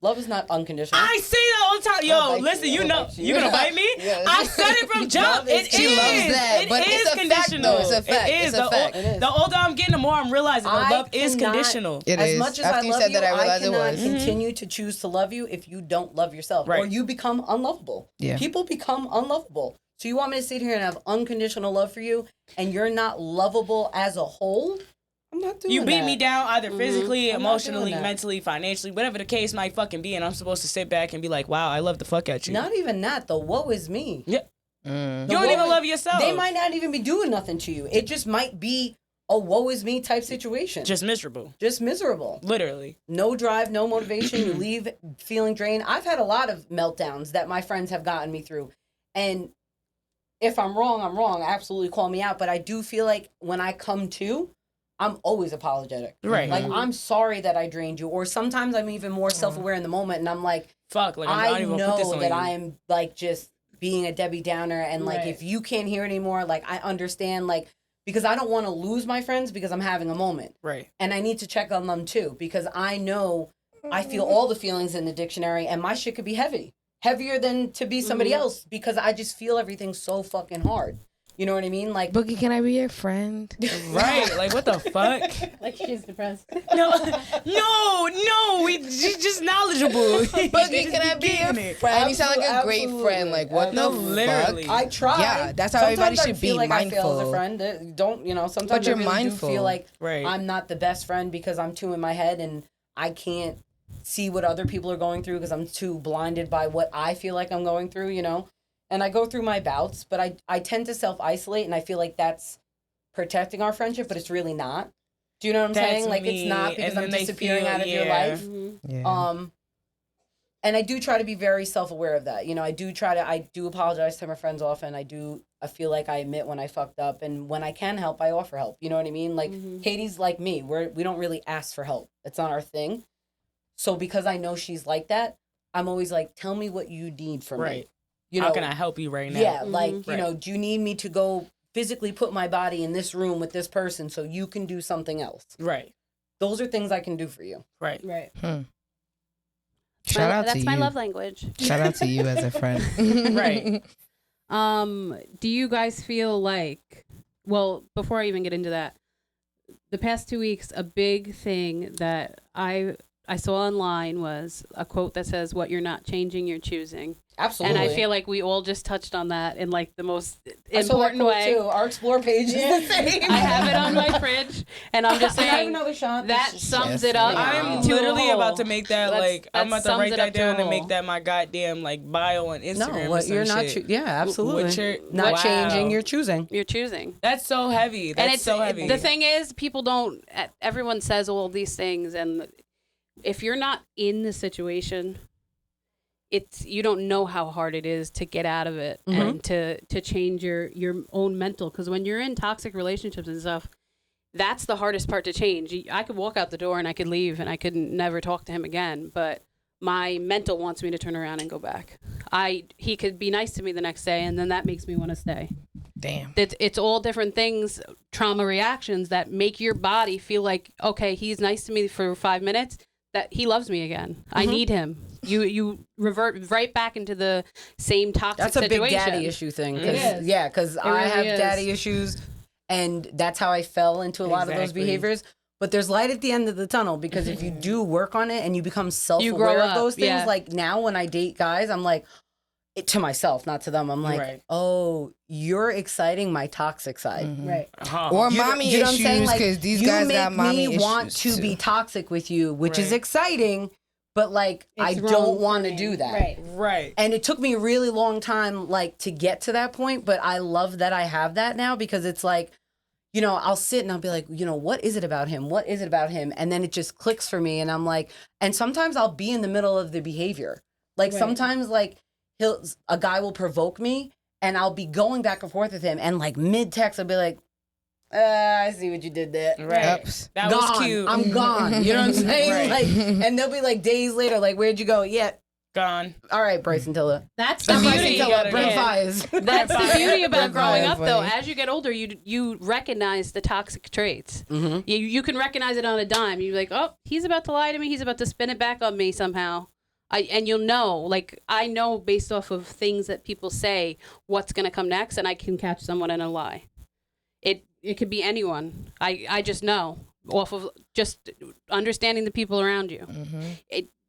Love is not unconditional. I say that all the time. Yo, listen, you know, you gonna bite me? Yes. I said it from jump. It She is. loves that, It but is it's a fact, conditional. though. It's a fact. It is. It's a fact. The older I'm getting, the more I'm realizing that love is conditional. It as is. much as After I you love said you, that, I realized it cannot was. continue to choose to love you if you don't love yourself, Right. or you become unlovable. Yeah. People become unlovable. So you want me to sit here and have unconditional love for you, and you're not lovable as a whole? I'm not doing You beat that. me down either physically, I'm not emotionally, doing that. mentally, financially, whatever the case might fucking be, and I'm supposed to sit back and be like, wow, I love the fuck at you. Not even that. The woe is me. Yeah. Mm. You don't even love yourself. They might not even be doing nothing to you. It just might be a woe is me type situation. Just miserable. Just miserable. Literally. No drive, no motivation. You leave feeling drained. I've had a lot of meltdowns that my friends have gotten me through. And if I'm wrong, I'm wrong. Absolutely call me out. But I do feel like when I come to, I'm always apologetic. Right. Like, I'm sorry that I drained you. Or sometimes I'm even more self-aware in the moment. And I'm like, Fuck. Like, I don't even put this know on that you. I am, like, just being a Debbie Downer. And, like, Right. if you can't hear anymore, like, I understand, like, because I don't want to lose my friends because I'm having a moment. Right. And I need to check on them, too. Because I know I feel all the feelings in the dictionary. And my shit could be heavy. Heavier than to be somebody else. Because I just feel everything so fucking hard. You know what I mean? Like, Boogie, can I be your friend? Right. Like, what the fuck? Like she's depressed. No. She's just knowledgeable. Boogie, can I be your friend? You sound like a great Absolutely. friend. Like, what the Literally. fuck? I try. Yeah, that's how everybody Sometimes I should be feel like I fail as mindful. a friend. Don't, you know, sometimes But you're I really mindful. do feel like Right. I'm not the best friend because I'm too in my head and I can't see what other people are going through because I'm too blinded by what I feel like I'm going through, you know? And I go through my bouts, but I tend to self-isolate and I feel like that's protecting our friendship, but it's really not. Do you know what I'm That's saying? Like, me. it's not because And I'm then they disappearing feel- out of your yeah. life. Yeah. And I do try to be very self-aware of that. You know, I do apologize to my friends often. I feel like I admit when I fucked up, and when I can help, I offer help. You know what I mean? Like, Katie's like me. We don't really ask for help. It's not our thing. So because I know she's like that, I'm always like, tell me what you need from Right. me. You know, How can I help you right now? yeah, like, you Right. know, do you need me to go physically put my body in this room with this person so you can do something else? Right. Those are things I can do for you. Right. Right. Shout out to That's you. my love language. Shout out to you as a friend. Right. Do you guys feel like, well, before I even get into that, the past 2 weeks, a big thing that I saw online was a quote that says, "What you're not changing, you're choosing." Absolutely. And I feel like we all just touched on that in like the most I saw that important quote way. too. Our Explore page is the same. I have it on my fridge, and I'm just Can I have saying another shot? that This is- sums Yes, it up. I'm to a literally whole. about to make that I'm about to sums write it that up to a down and whole. make that my goddamn like bio on Instagram. No, or what some you're not. shit. Yeah, absolutely. What you're- not wow. changing. You're choosing. You're choosing. That's so heavy. That's And it's so heavy. the thing is, people don't. Everyone says all these things, and if you're not in the situation, you don't know how hard it is to get out of it and to change your own mental. Because when you're in toxic relationships and stuff, that's the hardest part to change. I could walk out the door and I could leave and I could never talk to him again, but my mental wants me to turn around and go back. He could be nice to me the next day, and then that makes me want to stay. Damn. It's all different things, trauma reactions that make your body feel like, okay, he's nice to me for 5 minutes, that he loves me again. I need him. You revert right back into the same toxic That's a situation. big daddy issue thing. It is. Yeah, because I really have is. daddy issues, and that's how I fell into a lot of those Exactly. behaviors. But there's light at the end of the tunnel because if you do work on it and you become You self-aware grow of those up, things, yeah. like now when I date guys, I'm like, to myself, not to them. I'm like, oh, you're exciting my toxic side. Right. Or mommy you know what I'm saying? issues, Like, because these guys got mommy issues. You make me want to be toxic with you, which is exciting, but like, I don't want to do that. Right. And it took me a really long time, like, to get to that point, but I love that I have that now, because it's like, you know, I'll sit and I'll be like, you know, what is it about him? What is it about him? And then it just clicks for me. And I'm like, and sometimes I'll be in the middle of the behavior. Like sometimes like a guy will provoke me and I'll be going back and forth with him. And like mid-text, I'll be like, I see what you did there. Right. Oops. That gone. was cute. I'm gone. You know what I'm saying? Right. Like, and they'll be like days later, like, where'd you go? Yeah. Gone. All right, Bryson Tiller. That's the Bryson beauty. Tiller, Brent Yeah. Fires. That's the beauty about growing up, though. Funny. As you get older, you recognize the toxic traits. You can recognize it on a dime. You're like, oh, he's about to lie to me. He's about to spin it back on me somehow. And you'll know, like, I know based off of things that people say what's going to come next, and I can catch someone in a lie. It could be anyone. I just know off of just understanding the people around you.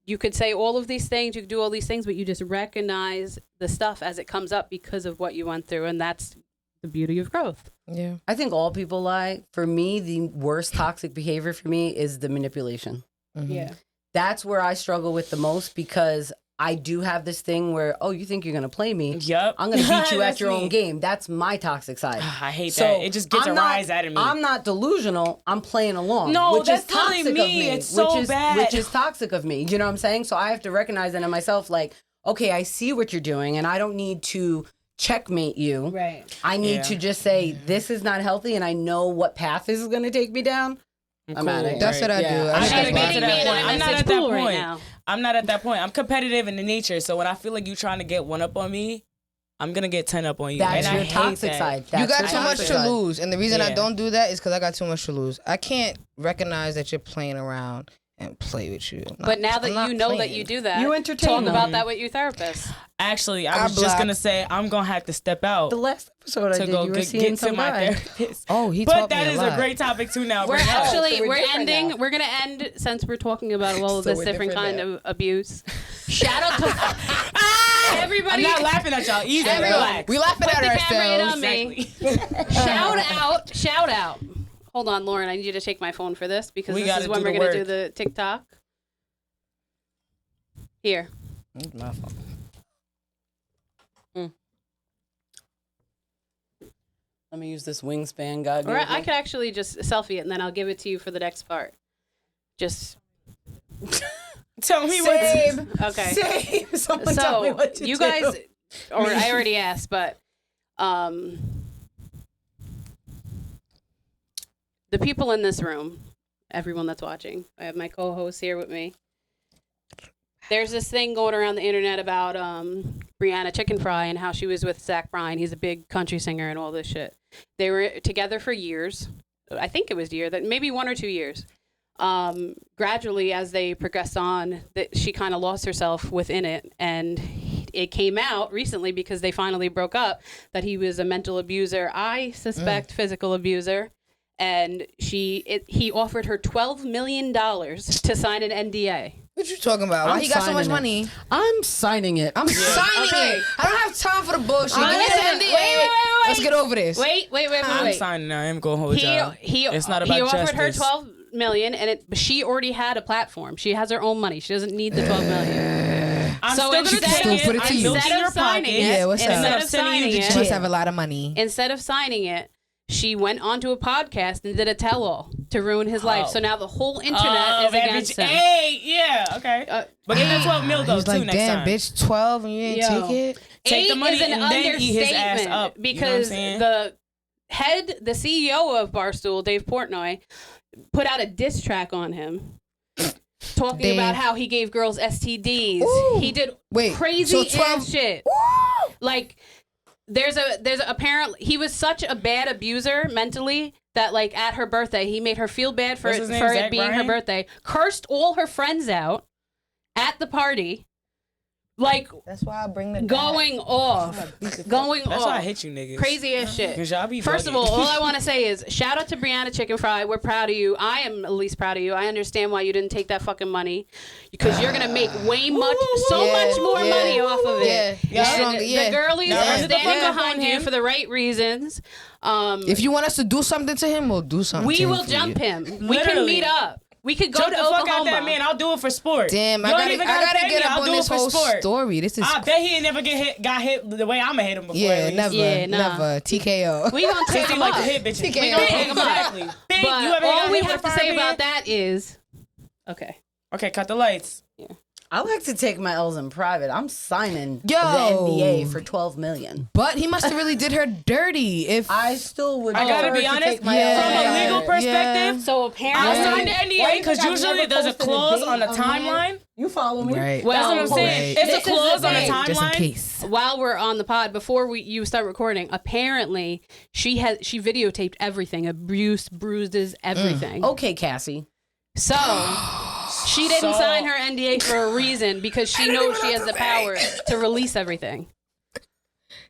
You could say all of these things, you could do all these things, but you just recognize the stuff as it comes up because of what you went through, and that's the beauty of growth. Yeah. I think all people lie. For me, the worst toxic behavior for me is the manipulation. Yeah. That's where I struggle with the most, because I do have this thing where, oh, you think you're going to play me? Yep. I'm going to beat you at That's your me. own game. That's my toxic side. I hate that. It just gets a rise out of me. I'm not delusional. I'm playing along. No, which that's is toxic really me. of me. It's so bad. Which is toxic of me. You know what I'm saying? So I have to recognize that in myself, like, okay, I see what you're doing, and I don't need to checkmate you. Right. I need to just say, this is not healthy, and I know what path this is going to take me down. I'm cool. at it. That's what I do. I She's gotta get to meeting me that in a point. I'm not message at that pool right point. now. I'm not at that point. I'm competitive in the nature. So when I feel like you trying to get one up on me, I'm gonna get 10 up on you. That's and your I hate toxic that. side. You That's got your too much toxic to side. lose. And the reason I Yeah. don't do that is because I got too much to lose. I can't recognize that you're playing around and play with you. But now that I'm you not know that playing. you do that, You entertain talk them. about that with your therapist. Actually, I was just gonna say I'm gonna have to step out The last episode I to did, go you were get seeing to some my guy. therapist. Oh, he But taught that me a is lot. a great topic too. Now We're bring up. actually So we're we're different ending. now. We're gonna end since we're talking about all of So this we're different different kind now. of abuse. Shout out to everybody. I'm not laughing at y'all either. Everyone. Relax. We laughing Put at the camera in ourselves. on me. Exactly. Shout out. Hold on, Lauren. I need you to take my phone for this because We this gotta is when do we're the gonna do work. the TikTok. Here. My fault. Let me use this wingspan God Or gave I me. could actually just selfie it and then I'll give it to you for the next part. Just Tell me what. Same. okay. Same. Someone tell me So what to you do. guys, or I already asked, but the people in this room, everyone that's watching, I have my co-host here with me. There's this thing going around the internet about Brianna Chicken Fry and how she was with Zach Bryan. He's a big country singer and all this shit. They were together for years. I think it was maybe 1 or 2 years. Gradually, as they progressed on, that she kind of lost herself within it, and it came out recently because they finally broke up that he was a mental abuser. I suspect physical abuser, and he offered her $12 million to sign an NDA. What you talking about? Why I'm he got so much signing it. money? I'm signing it. I'm Signing Okay. it. I don't have time for the bullshit. Give me Listen, the NDA. wait. Let's get over this. Wait. I'm signing. I am gonna hold y'all. It's not about he offered her justice. $12 million, and she already had a platform. She has her own money. She doesn't need the $12 million. I'm So still gonna instead take of- it. Put it to I'm you. milking Instead your of signing pocket. it, Yeah, what's up? instead of sending you signing the it, She must have a lot of money. instead of signing it, she went onto a podcast and did a tell-all to ruin his life. So now the whole internet is against him. Hey, yeah, okay. But give him 12 mil though He's too like, next damn, time. bitch, 12 and you ain't Yo. take it? Take the money is an and then eat his ass understatement up. You know what I'm because saying? the CEO of Barstool, Dave Portnoy, put out a diss track on him. Talking Dave. about how he gave girls STDs. Ooh. He did Wait, crazy so 12 ass shit. Like there's apparently he was such a bad abuser mentally that like at her birthday he made her feel bad for What's it his name, for it Zach being her Bryan? birthday. Cursed all her friends out at the party. Like, That's why I bring the going off. Going That's why I off. hate you niggas. Crazy ass shit. 'Cause y'all be First of bugging. all I want to say is shout out to Brianna Chicken Fry. We're proud of you. I am at least proud of you. I understand why you didn't take that fucking money because you're gonna make way much, much more money off of it. Yeah, And the girlies Yeah. are standing Yeah. behind you for the right reasons. If you want us to do something to him, we'll do something. We to him will for jump you. him. We can Literally. meet up. We could go Jump to the fuck Oklahoma. out that man. I'll do it for sport. Damn, I You don't gotta, even I gotta pay get me. up I'll on do this it for whole sport. story. This is I bet he ain't never got hit the way I'ma hit him before. at least. never, Yeah, nah. never. TKO. We gonna take He him like up. to hit bitches. We gonna take him up. Exactly. Big. But You ever all got we hit with have a to fire say pit? about that is, okay. Okay, cut the lights. I like to take my L's in private. I'm signing Yo. the NDA for $12 million. But he must have really did her dirty. If I still would. I gotta prefer be to honest, take my yeah. L's in From a private. legal perspective, So I'll apparently, sign the Why NDA you think because I've usually never there's a posted clause date on the man? timeline. You follow me? right, Well, That's what I'm saying. right. It's This a is the clause on the thing. timeline. just in case. while we're on the pod, before you start recording, apparently she videotaped everything, abuse, bruises, everything. Okay, Cassie. So she didn't sign her NDA for a reason because she knows she has the power to release everything.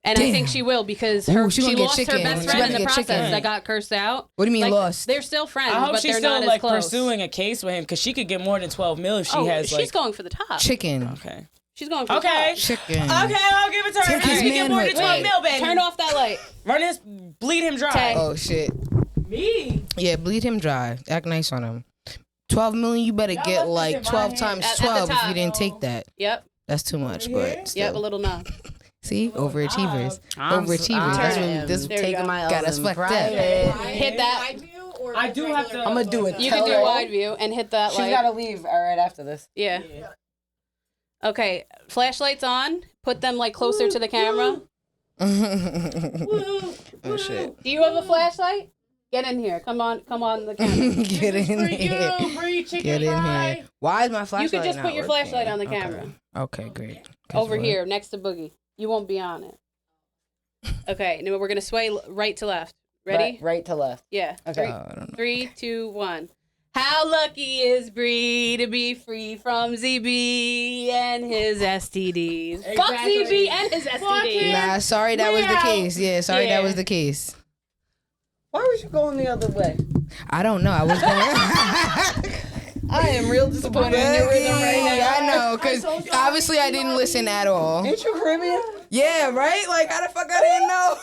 And I think she will because Ooh, she she gonna get lost her chicken. best She friend about in to the get process chicken. that got cursed out. What do you mean Like, lost? They're still friends, I hope but she's they're still not like as close. pursuing a case with him because she could get more than 12 mil if she Oh, has she's like. going for the top. Chicken. Okay. She's going for the Okay. top. Chicken. Okay, I'll give it to her. Take If his she can get more than manhood. 12 mil, baby. Turn off that light. Run this, bleed him dry. Tay. Oh shit. Me? Yeah, bleed him dry. Act nice on him. 12 million, you better Y'all get left like this in 12 my times hand. At the 12 if top. you didn't take that. Yep. That's too much, but still. Yep. A little knob. See? Overachievers. I'm Overachievers. That's what this There you taking go. my got L's us in fucked up. private. Hit that. I do have to. I'm gonna do it. You can do Tell her. wide view and hit that She's light. gotta leave right after this. Yeah. Okay. Flashlights on. Put them like closer to the camera. Oh shit. Do you have a flashlight? Get in here. Come on the camera. Get in here. Get in here. Why is my flashlight You could just not put your working? flashlight on the Okay. camera. Okay, great. 'Cause Over what? here, next to Boogie. You won't be on it. Okay, now we're gonna sway right to left. Ready? Right to left. Yeah. Okay. I don't know. 3, 2, 1. How lucky is Bree to be free from ZB and his STDs? Fuck ZB and his STDs. Nah, sorry that was the case. Yeah, sorry Yeah. that was the case. Why was you going the other way? I don't know. I was going. I am real disappointed in your rhythm right now. I know, because obviously I didn't listen at all. Ain't you Caribbean? Yeah, right? Like, how the fuck I didn't know?